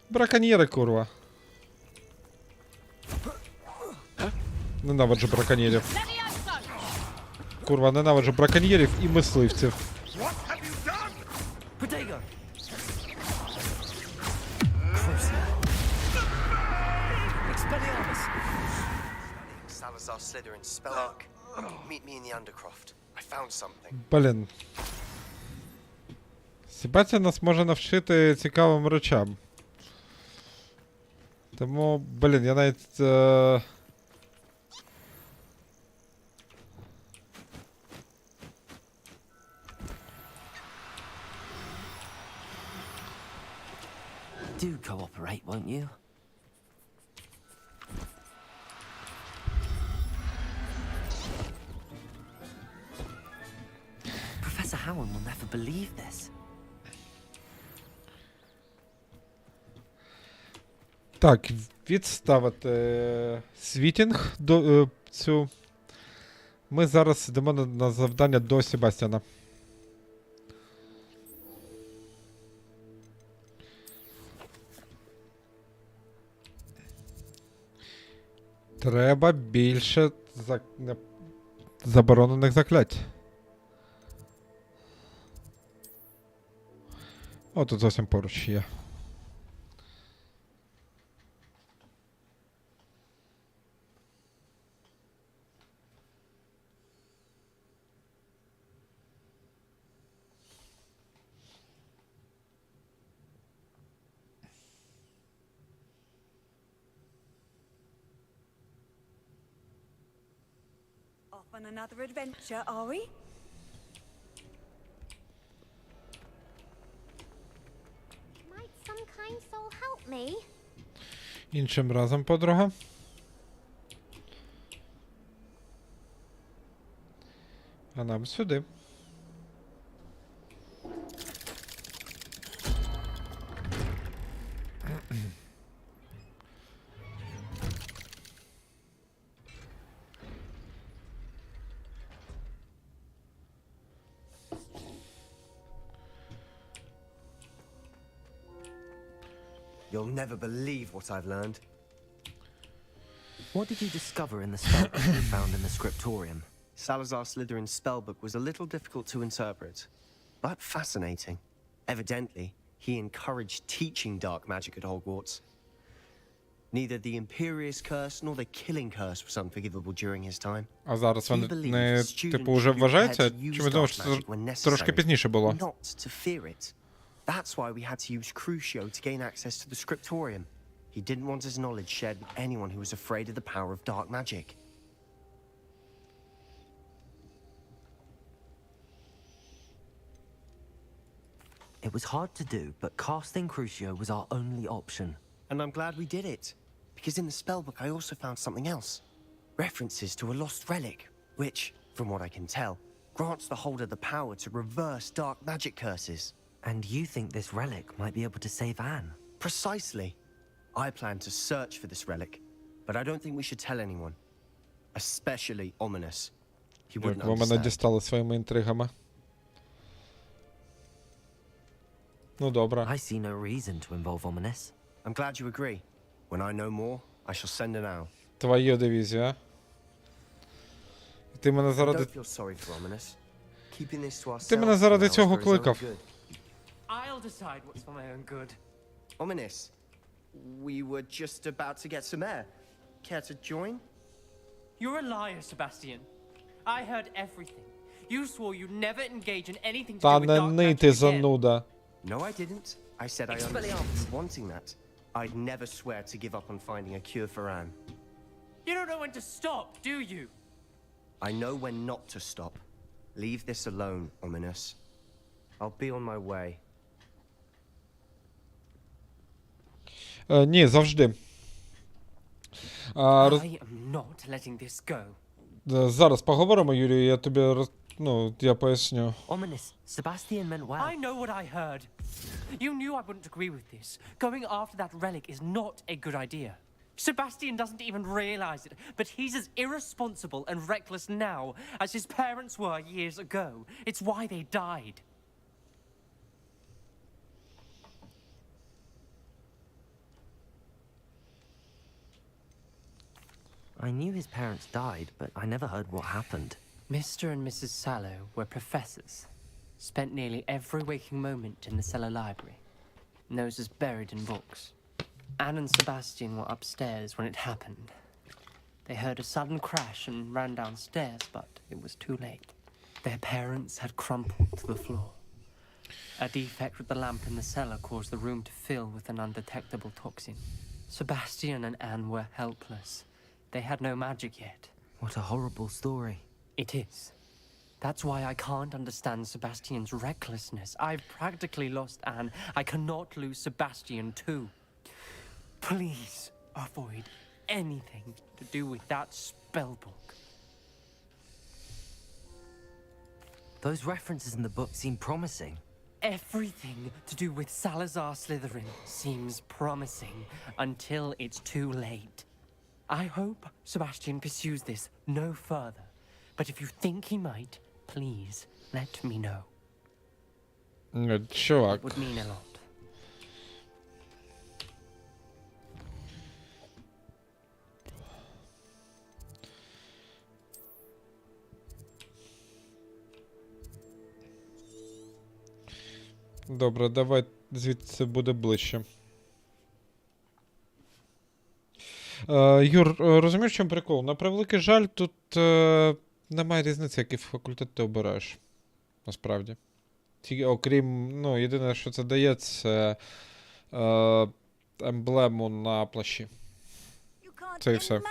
Браконьєри, курва. Ненавиджу браконьєрів. Курва, ненавиджу браконьєрів і мисливців. Salazar Slytherin's spellbook. Meet me in the Undercroft. I found something. Блін. Себастьян нас може навчити цікавим речам. Тому, блін, я навіть... Do cooperate, won't you? Professor Howard will never believe this. Так, відставити світінг до цю. Ми зараз йдемо на завдання до Себастьяна. Треба більше заборонених заклять. О, тут зовсім поруч є. Off on another adventure, are we? Might some kind soul help me? Іншим разом, подруга. А нам сюди. You'll never believe what I've learned. What did you discover in the spellbook you found in the scriptorium? Salazar Slytherin's spellbook was a little difficult to interpret, but fascinating. Evidently, he encouraged teaching dark magic at Hogwarts. Neither the Imperious Curse nor the Killing Curse was unforgivable during his time. А зараз вони не, типу, вже вважаються? Чи ми думаємо, що це трошки пізніше було? Not to fear it. That's why we had to use Crucio to gain access to the scriptorium. He didn't want his knowledge shared with anyone who was afraid of the power of dark magic. It was hard to do, but casting Crucio was our only option. And I'm glad we did it, because in the spellbook I also found something else. References to a lost relic, which, from what I can tell, grants the holder the power to reverse dark magic curses. And you think this relic might be able to save Anne? Precisely. I plan to search for this relic, but I don't think we should tell anyone. Especially Ominous. He wouldn't Як ви мене understand. дістали своїми інтригами. Ну, добре. I see no reason to involve Ominous. I'm glad you agree. When I know more, I shall send an owl. Твою дивізію, а? Ти мене заради... Don't feel sorry for Ominous. Keeping this to ourselves Ти мене заради allows цього for his own кликав. good. I'll decide what's for my own good. Ominous, we were just about to get some air. Care to join? You're a liar, Sebastian. I heard everything. You swore you'd never engage in anything to Та do with не dark нити, magic again. зануда. No, I didn't. I said I understood wanting that. I'd never swear to give up on finding a cure for Anne. You don't know when to stop, do you? I know when not to stop. Leave this alone, Ominous. I'll be on my way. Ні, завжди. I am not letting this go. Зараз поговоримо, Юрій, я тобі я поясню. Ominous, Sebastian meant well. I know what I heard. You knew I wouldn't agree with this. Going after that relic is not a good idea. Sebastian doesn't even realize it, but he's as irresponsible and reckless now as his parents were years ago. It's why they died. I knew his parents died, but I never heard what happened. Mr. and Mrs. Sallow were professors. Spent nearly every waking moment in the cellar library. Noses buried in books. Anne and Sebastian were upstairs when it happened. They heard a sudden crash and ran downstairs, but it was too late. Their parents had crumpled to the floor. A defect with the lamp in the cellar caused the room to fill with an undetectable toxin. Sebastian and Anne were helpless. They had no magic yet. What a horrible story. It is. That's why I can't understand Sebastian's recklessness. I've practically lost Anne. I cannot lose Sebastian too. Please avoid anything to do with that spellbook. Those references in the book seem promising. Everything to do with Salazar Slytherin seems promising until it's too late. I hope Sebastian pursues this no further. But if you think he might, please let me know. Чувак. It would mean a lot. Добре, давай звідси буде ближче. Юр, розумієш, в чому прикол? На превеликий жаль, тут немає різниці, який факультет ти обираєш. Насправді. Окрім, ну, єдине, що це дає, це емблему на плащі. Це і все.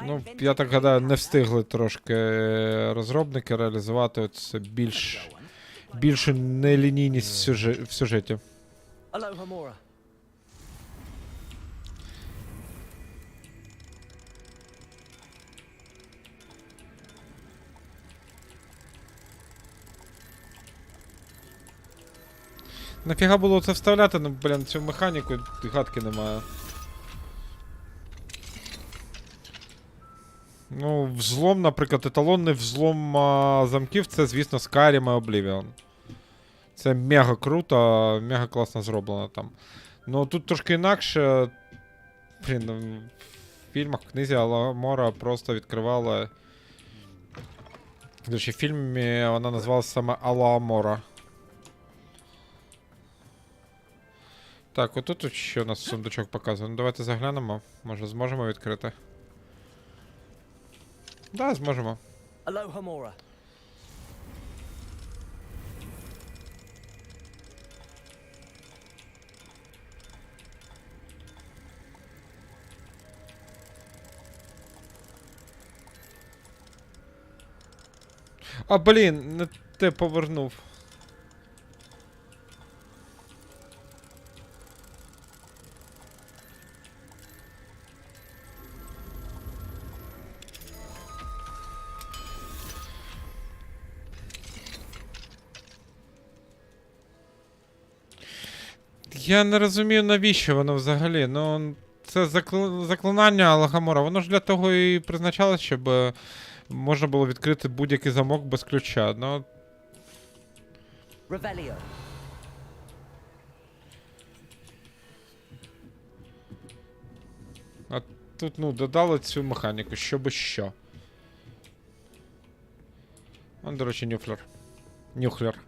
Ну, я так гадаю, не встигли трошки розробники реалізувати це більшу нелінійність в сюжеті. Нафіга було це вставляти, ну, блін, цю механіку гадки немає. Ну, взлом, наприклад, еталонний взлом замків, це, звісно, Skyrim і Oblivion. Це мега круто, мега класно зроблено там. Ну, тут трошки інакше. Блін, в фільмах, в книзі Аламора просто відкривала. До речі, в фільмі вона називалася саме Аламора. Так, отут ще у нас сундучок показує. Ну, давайте заглянемо. Може, зможемо відкрити? Да, зможемо. А, блін, не те повернув. Я не розумію, навіщо воно взагалі. Ну, це заклинання Алагамора. Воно ж для того і призначалось, щоб можна було відкрити будь-який замок без ключа. Ну... А тут, ну, додали цю механіку, щоби що. Вон, до речі, Нюхлер.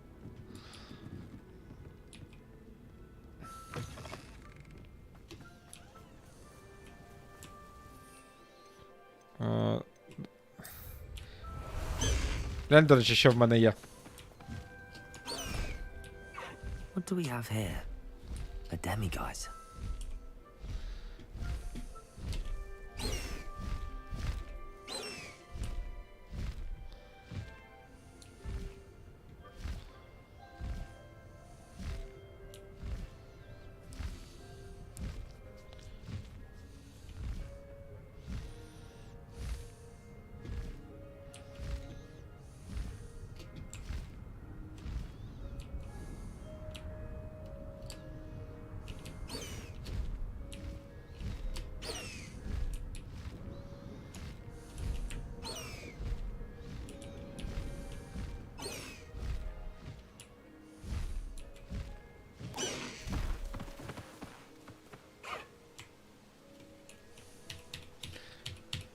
Глянь, до речі, що в мене є. What do we have here? A demiguise.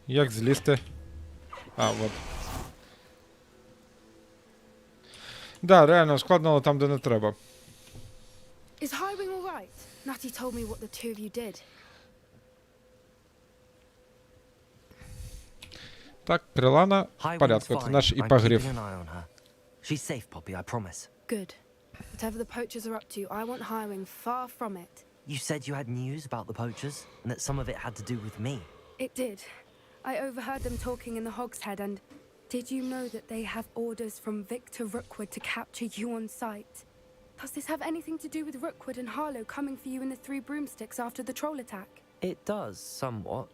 Як злізти? А, от. Да, реально, ускладнило там, де не треба. Is Highwing all right? Natty told me what the two of you did. Так, Крилана в Highwing's порядку, це fine. наш I'm іпогриф. keeping an eye on her. She's safe, Poppy, I promise. Good. Whatever the poachers are up to, I want Highwing far from it. You said you had news about the poachers, and that some of it had to do with me. It did. I overheard them talking in the Hogshead, and did you know that they have orders from Victor Rookwood to capture you on sight? Does this have anything to do with Rookwood and Harlow coming for you in the Three Broomsticks after the troll attack? It does, somewhat.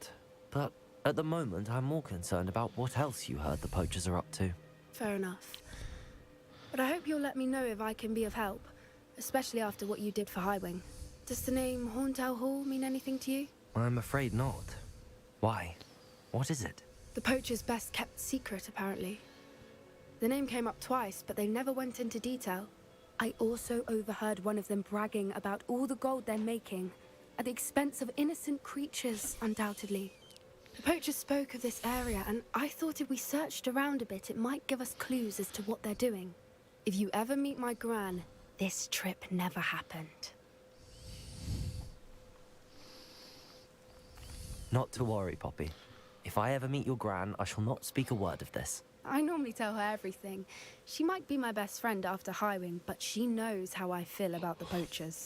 But at the moment, I'm more concerned about what else you heard the poachers are up to. Fair enough. But I hope you'll let me know if I can be of help, especially after what you did for Highwing. Does the name Horntail Hall mean anything to you? I'm afraid not. Why? What is it? The poacher's best kept secret, apparently. The name came up twice, but they never went into detail. I also overheard one of them bragging about all the gold they're making, at the expense of innocent creatures, undoubtedly. The poachers spoke of this area, and I thought if we searched around a bit, it might give us clues as to what they're doing. If you ever meet my gran, this trip never happened. Not to worry, Poppy. If I ever meet your gran, I shall not speak a word of this. I normally tell her everything. She might be my best friend after Highwing, but she knows how I feel about the poachers.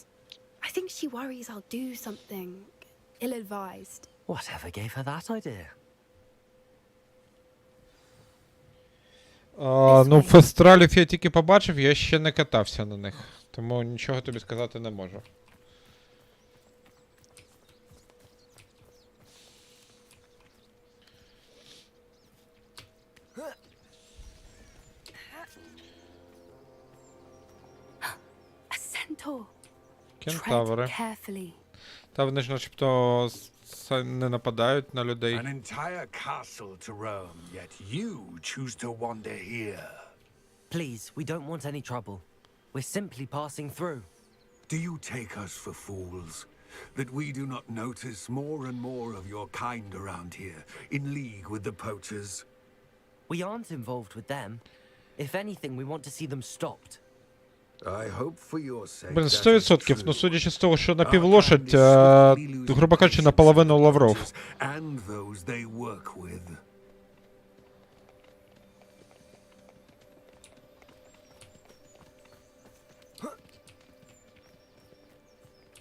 I think she worries I'll do something ill-advised. Whatever gave her that idea? Ну, фестралів я тільки побачив, я ще не катався на них. Тому нічого тобі сказати не можу. Кентаври. Та вони ж начебто не нападають на людей. An entire castle to roam, yet you choose to wander here. Please, we don't want any trouble. We're simply passing through. Do you take us for fools? That we do not notice more and more of your kind around here, in league with the poachers? We aren't involved with them. If anything, we want to see them stopped. I hope for your sake. Блин, 100%, ну судячи з того, що напівлошадь, грубо кажучи, наполовину Лавров. And those they work with.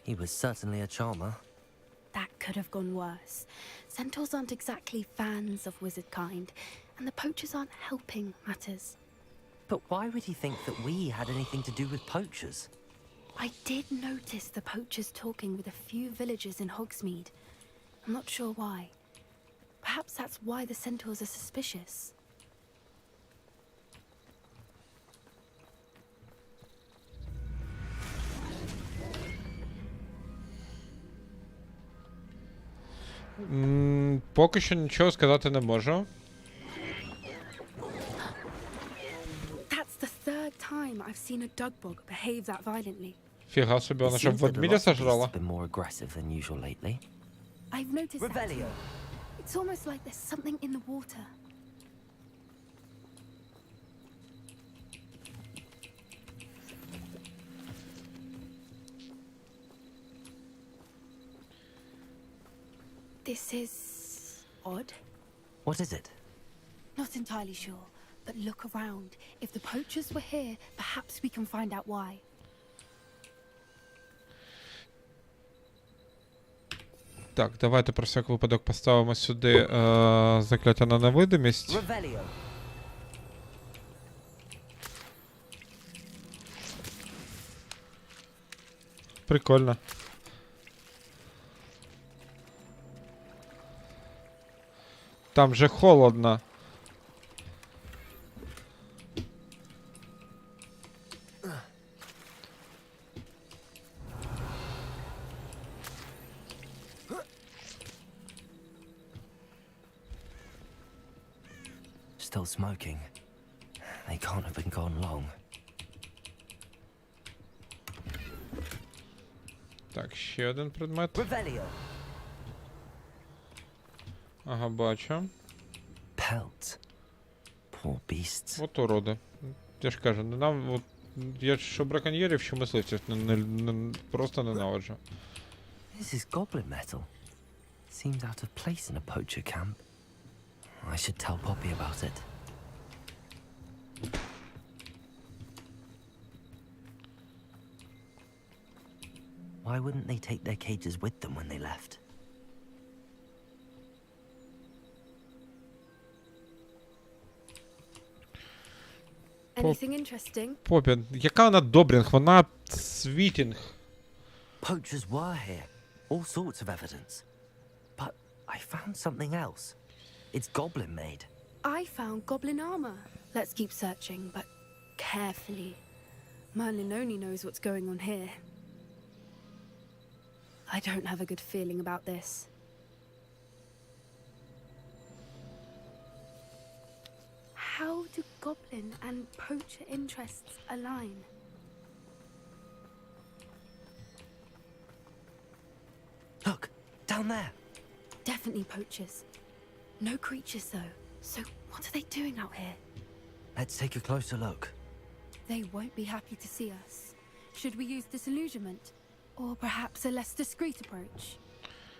He was certainly a charmer. That could have gone worse. Centaurs aren't exactly fans of wizard kind, and the poachers aren't helping matters. But why would he think that we had anything to do with poachers? I did notice the poachers talking with a few villagers in Hogsmeade. I'm not sure why. Perhaps that's why the centaurs are suspicious. Поки що нічого сказати не можу. Time I've seen a dugbog behave that violently. Фіга собі, вона що, ведмідя сожрала? I've noticed that. It's almost like there's something in the water. This is odd. What is it? Not entirely sure. But look around. If the poachers were here, perhaps we can find out why. Так, давайте про всяк випадок поставимо сюди закляття на невидимість. Прикольно. Там же холодно. Still smoking. They can't have been gone long. Так, ще один предмет. Ага, бачу. Pelt. Poor beasts. От уроди. Я ж кажу, нам от, я що браконьєрів, що мисливців просто ненавиджу. This is goblin metal. Seems out of place in a poacher camp. I should tell Poppy about it. Why wouldn't they take their cages with them when they left? Anything interesting? Попі, яка вона Добрінг? Вона Світінг. Poachers were here. All sorts of evidence. But I found something else. It's goblin made. I found goblin armor. Let's keep searching, but carefully. Merlin only knows what's going on here. I don't have a good feeling about this. How do goblin and poacher interests align? Look, down there. Definitely poachers. No creatures though. So what are they doing out here? Let's take a closer look. They won't be happy to see us. Should we use disillusionment? Or perhaps a less discreet approach?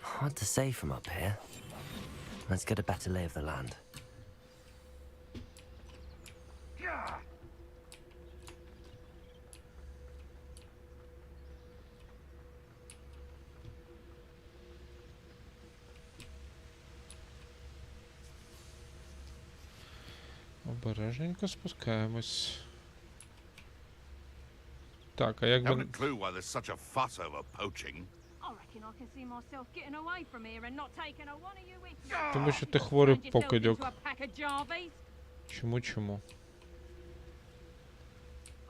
Hard to say from up here. Let's get a better lay of the land. Обережненько спускаємось. Так, а як би... Haven't a clue why there's such a fuss over poaching. I reckon I can see myself getting away from here and not taking a one of you with me. Тому що ти хворий Turn yourself покидьок. into a pack of Jarvies. Чому?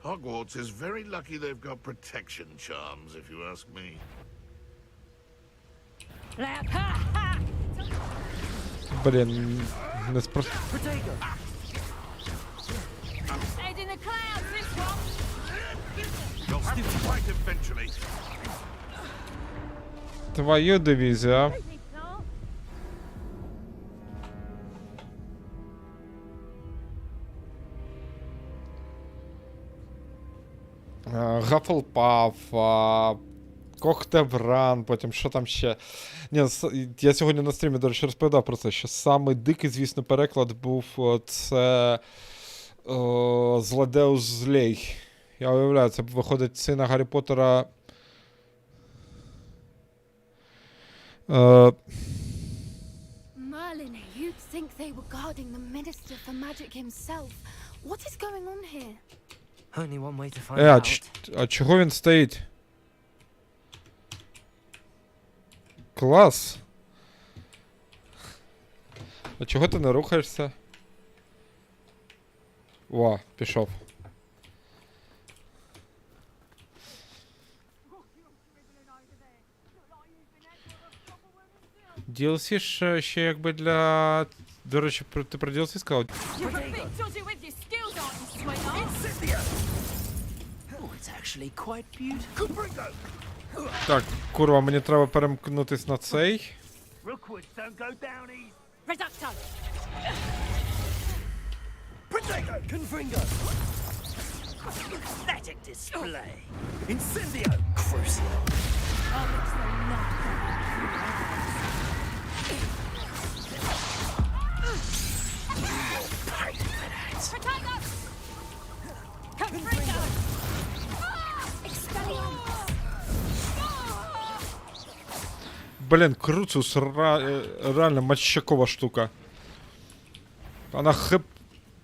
Hogwarts is very lucky they've got protection charms, if you ask me. Блін, не спрос... Head in the clouds, this one. You'll have to fight eventually. Твою дивізію. Гафлпаф, Когтевран, потім що там ще. Ні, я сьогодні на стрімі, до речі, розповідав про це, що самий дикий, звісно, переклад був це Злодеус Злей. Я уявляю, це виходить сина Гаррі Поттера. Merlin, you'd think they were guarding the Minister for Magic himself. What is going on here? Only one way to find out. А чого він стоїть? Клас. А чого ти не рухаєшся? О, пішов. DLC ж ще якби для... До речі, ти про DLC сказав? You're a bit dodgy with your skills, aren't you, sweetheart? Oh, it's actually quite beautiful. Так, курва, мені треба перемкнутись на цей. Rookwoods don't go down easy. Reducto. Protego! Confringo! Pathetic display. Incendio! Crucio! Protego. Confringo. Блін, Круцус реально мочакова штука. Вона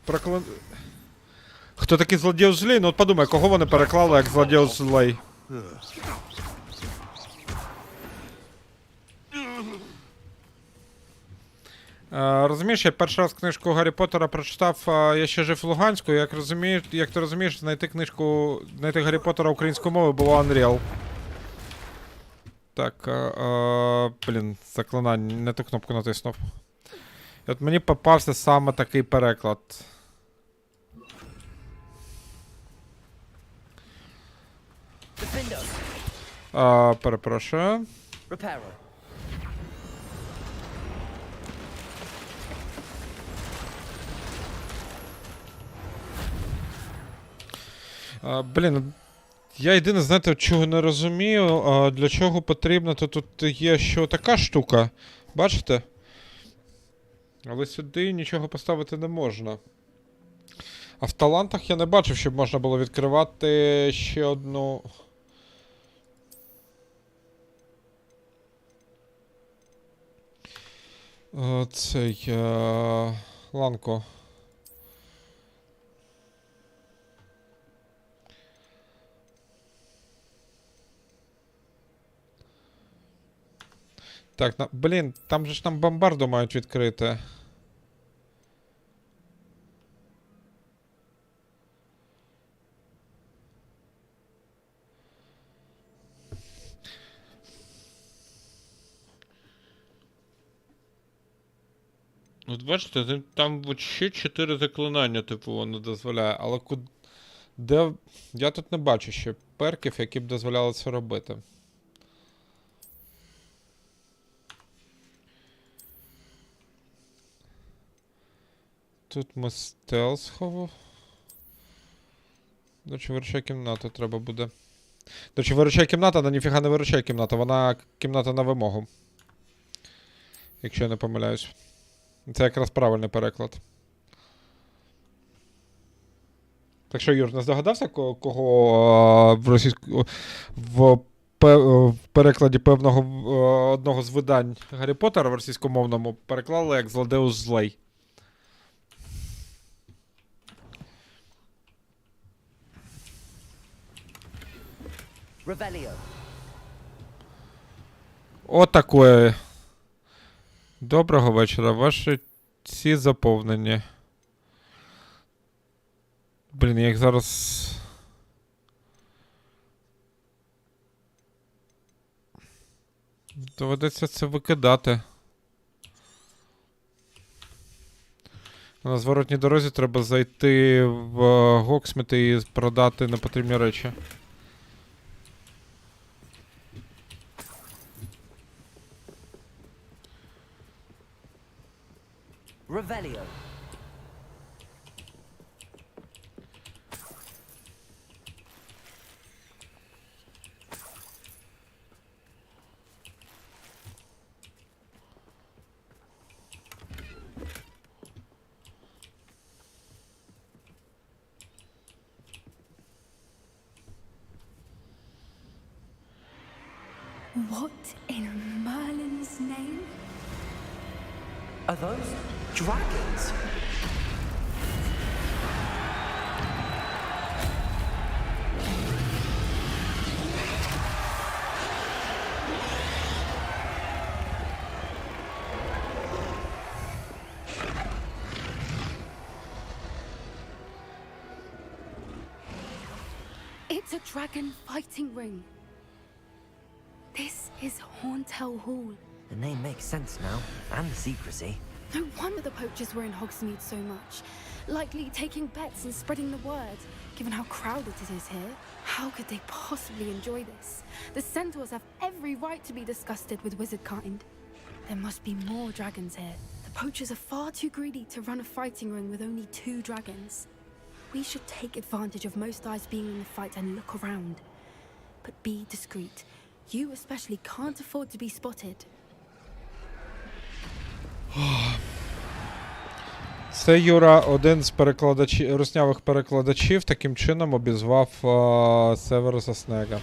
проклад... Хто такий Злодіус Злей? Ну от подумай, кого вони переклали як Злодіус Злей? Розумієш, я перший раз книжку Гаррі Поттера прочитав, я ще жив в Луганську, як ти розумієш, знайти Гаррі Поттера українською мовою було Unreal. Так, блін, заклинання, не ту кнопку натиснув. І от мені попався саме такий переклад. Перепрошую. Блін, я єдине, знаєте, чого не розумію, для чого потрібно, то тут є що така штука, бачите? Але сюди нічого поставити не можна. А в талантах я не бачив, щоб можна було відкривати ще одну... Цей... ланку. Так, блін, там же ж нам бомбарду мають відкрити. От бачите, там ще 4 заклинання, типу, воно дозволяє, але де... Я тут не бачу ще перків, які б дозволяли це робити. Тут ми стелс ховав. До речі, виручає кімната треба буде. До речі, виручає кімната, але ніфіга не виручає кімната, вона кімната на вимогу. Якщо я не помиляюсь. Це якраз правильний переклад. Так що, Юр, не здогадався, кого в перекладі певного одного з видань Гаррі Поттера в російськомовному переклали як Злодеус Злий? Отакое. Доброго вечора. Ваші ці заповнені. Блін, я їх зараз... Доведеться це викидати. На зворотній дорозі треба зайти в Гоксміт і продати непотрібні речі. Revelio. What in Merlin's name? Are those dragons? It's a dragon fighting ring. This is Horntail Hall. The name makes sense now, and the secrecy. No wonder the poachers were in Hogsmeade so much. Likely taking bets and spreading the word, given how crowded it is here. How could they possibly enjoy this? The centaurs have every right to be disgusted with wizard kind. There must be more dragons here. The poachers are far too greedy to run a fighting ring with only 2 dragons. We should take advantage of most eyes being in the fight and look around. But be discreet. You especially can't afford to be spotted. Це, Юра, один з руснявих перекладачів таким чином обізвав Северуса Снега.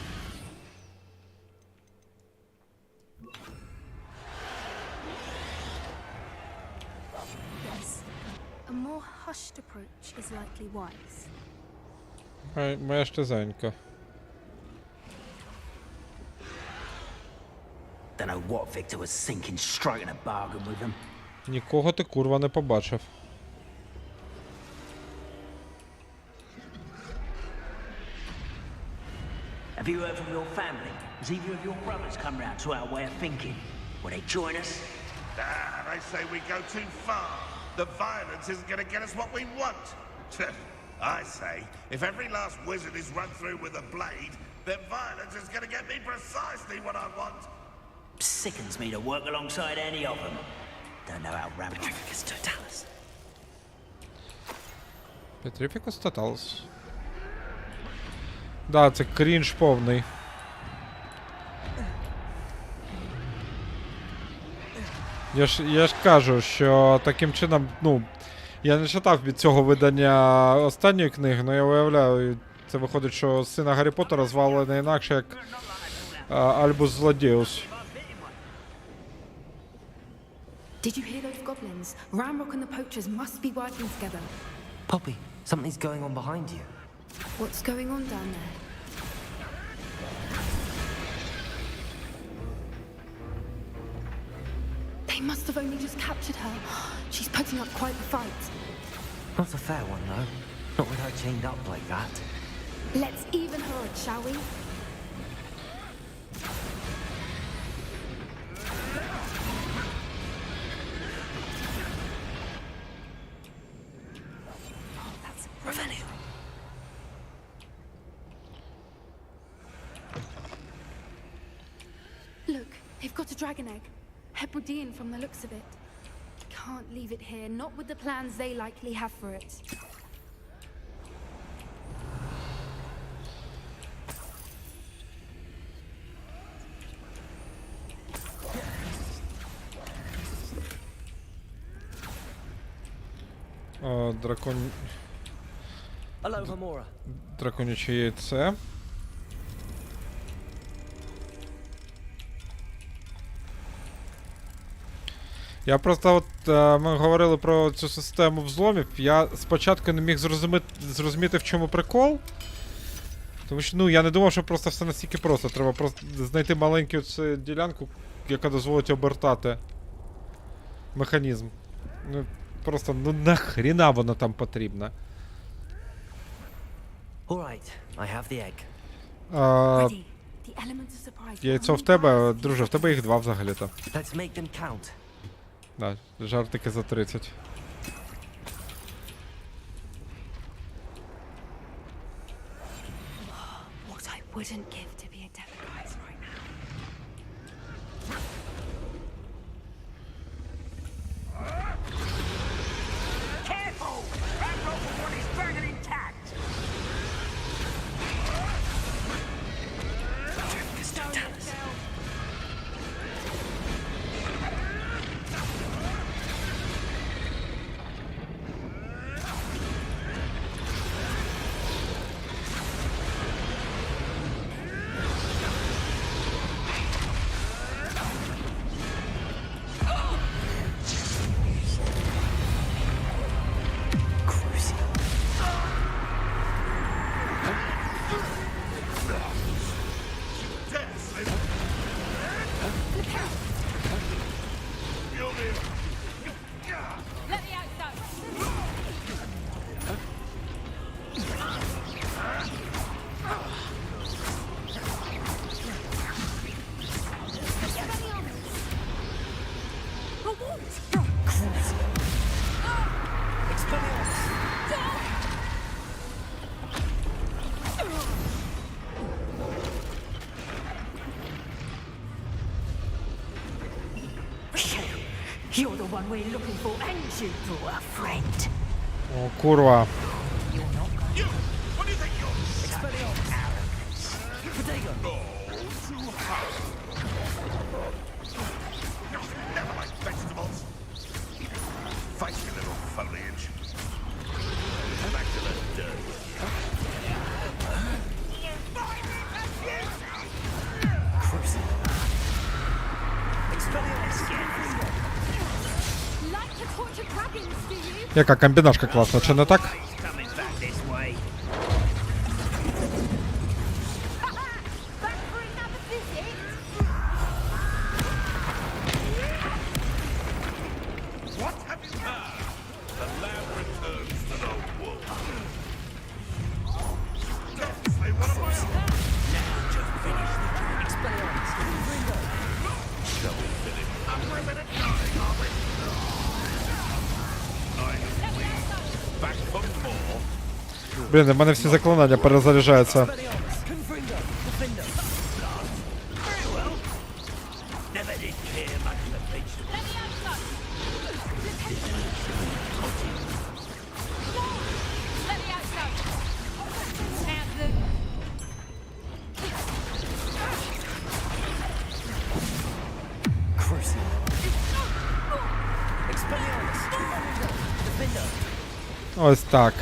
Yes. A more hushed approach is likely wise. Моя штизенька. Don't know what Victor was thinking, striking a bargain with them. Нікого ти, курва, не побачив. Have you heard from your family? Has either of your brothers come round to our way of thinking? Will they join us? They say we go too far. The violence isn't going to get us what we want. I say, if every last wizard is run through with a blade, then violence is going to get me precisely what I want. Sickens me to work alongside any of them. Don't know how Petrificus Totalis. Petrificus Totalis. Да, це крінж повний. Я ж кажу, що таким чином, ну, я не читав від цього видання останньої книги, але я уявляю, це виходить, що сина Гаррі Поттера звали не інакше, як Альбус Злодіус. Did you hear those goblins? Ramrock and the poachers must be working together. Poppy, something's going on behind you. What's going on down there? They must have only just captured her. She's putting up quite the fight. Not a fair one, though. Not with her chained up like that. Let's even her odds, shall we? Revenue. Look, they've got a dragon egg. Hebridean from the looks of it. Can't leave it here, not with the plans they likely have for it. Hello, Hamura. Драконяче яйце. Я просто ми говорили про цю систему взломів. Я спочатку не міг зрозуміти, в чому прикол. Тому що, ну, я не думав, що просто все настільки просто. Треба просто знайти маленьку цю ділянку, яка дозволить обертати механізм. Ну, просто, ну, нахріна вона там потрібна. Alright, I have the egg. Яйцо в тебе, друже, в тебе їх 2 взагалі-то. Let's make them count. Да, жартики за 30. What I wouldn't give to be a demigod right now. Careful! That rope one is burning intact! You're the one we're looking for, and you brought a friend. О, курва. Яка комбінашка класна, чи не так? Блін, в мене всі заклинання перезаряджаються. Ось так.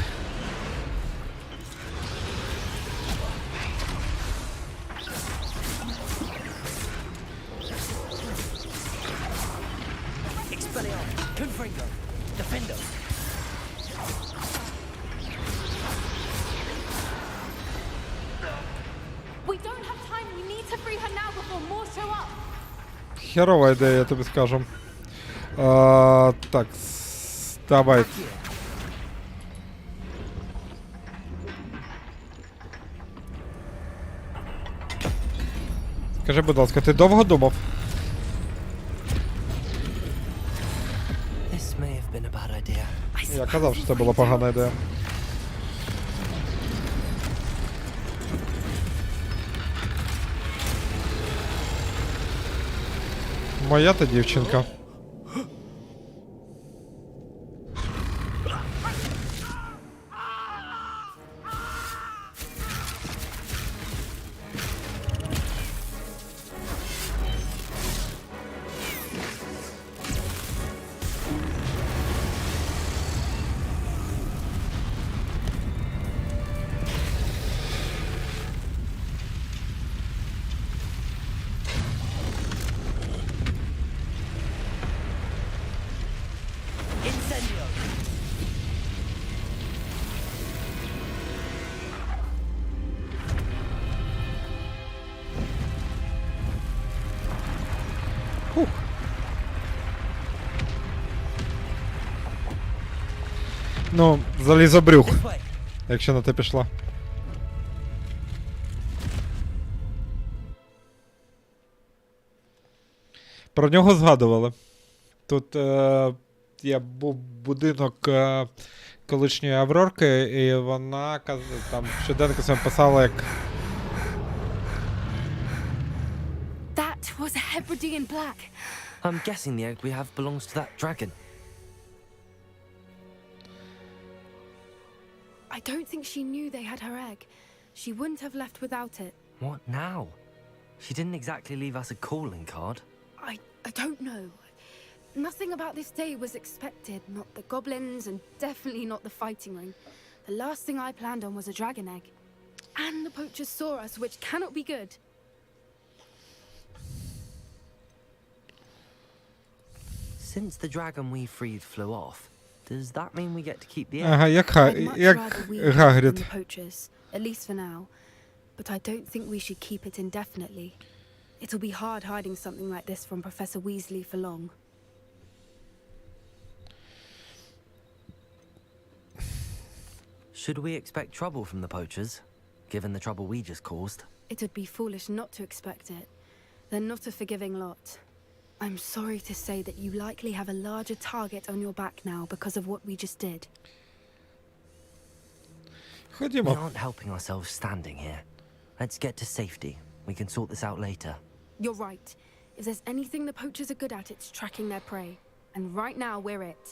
We don't have time. We need to free her now before more show up. Херова ідея, я тобі скажу. Так, давай. Скажи, будь ласка, ти довго думав? This may have been a bad idea. Я казав, що це була погана ідея. Моя та дівчинка. Ну, залізобрюх, якщо на те пішла. Про нього згадували. Тут є був будинок колишньої Аврорки, і вона там щоденко своїм писала, як... That was a Hebridean black. I'm guessing the egg we have belongs to that dragon. I don't think she knew they had her egg. She wouldn't have left without it. What now? She didn't exactly leave us a calling card. I don't know. Nothing about this day was expected. Not the goblins, and definitely not the fighting ring. The last thing I planned on was a dragon egg. And the poachers saw us, which cannot be good. Since the dragon we freed flew off, does that mean we get to keep the egg? Ага, як Гагрід. The poachers, at least for now. But I don't think we should keep it indefinitely. It'll be hard hiding something like this from Professor Weasley for long. Should we expect trouble from the poachers, given the trouble we just caused? It would be foolish not to expect it. They're not a forgiving lot. I'm sorry to say that you likely have a larger target on your back now because of what we just did. We aren't helping ourselves standing here. Let's get to safety. We can sort this out later. You're right. If there's anything the poachers are good at, it's tracking their prey. And right now, we're it.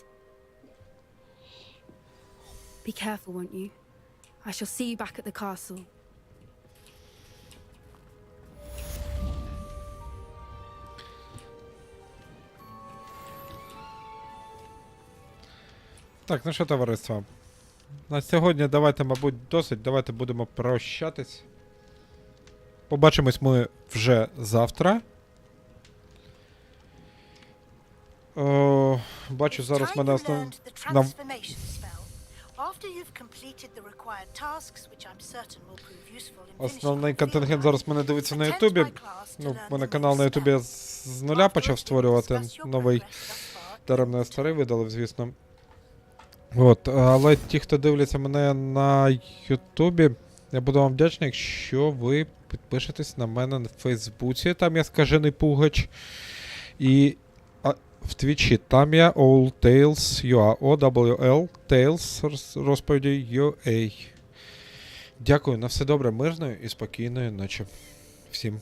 Be careful, won't you? I shall see you back at the castle. Так, ну що, товариство? На сьогодні давайте, мабуть, досить. Давайте будемо прощатись. Побачимось ми вже завтра. Бачу, зараз мене основний контингент зараз мене дивиться на Ютубі. Ну, в мене канал на Ютубі з нуля почав створювати. Новий. Даремно старий видалив, звісно. От, але ті, хто дивляться мене на Ютубі, я буду вам вдячний, якщо ви підпишетесь на мене на Фейсбуці, там я скажений пугач. І в Твічі, там я All Tales UA, OWL Tales розповіді UA. Дякую, на все добре, мирної і спокійної ночі. Всім.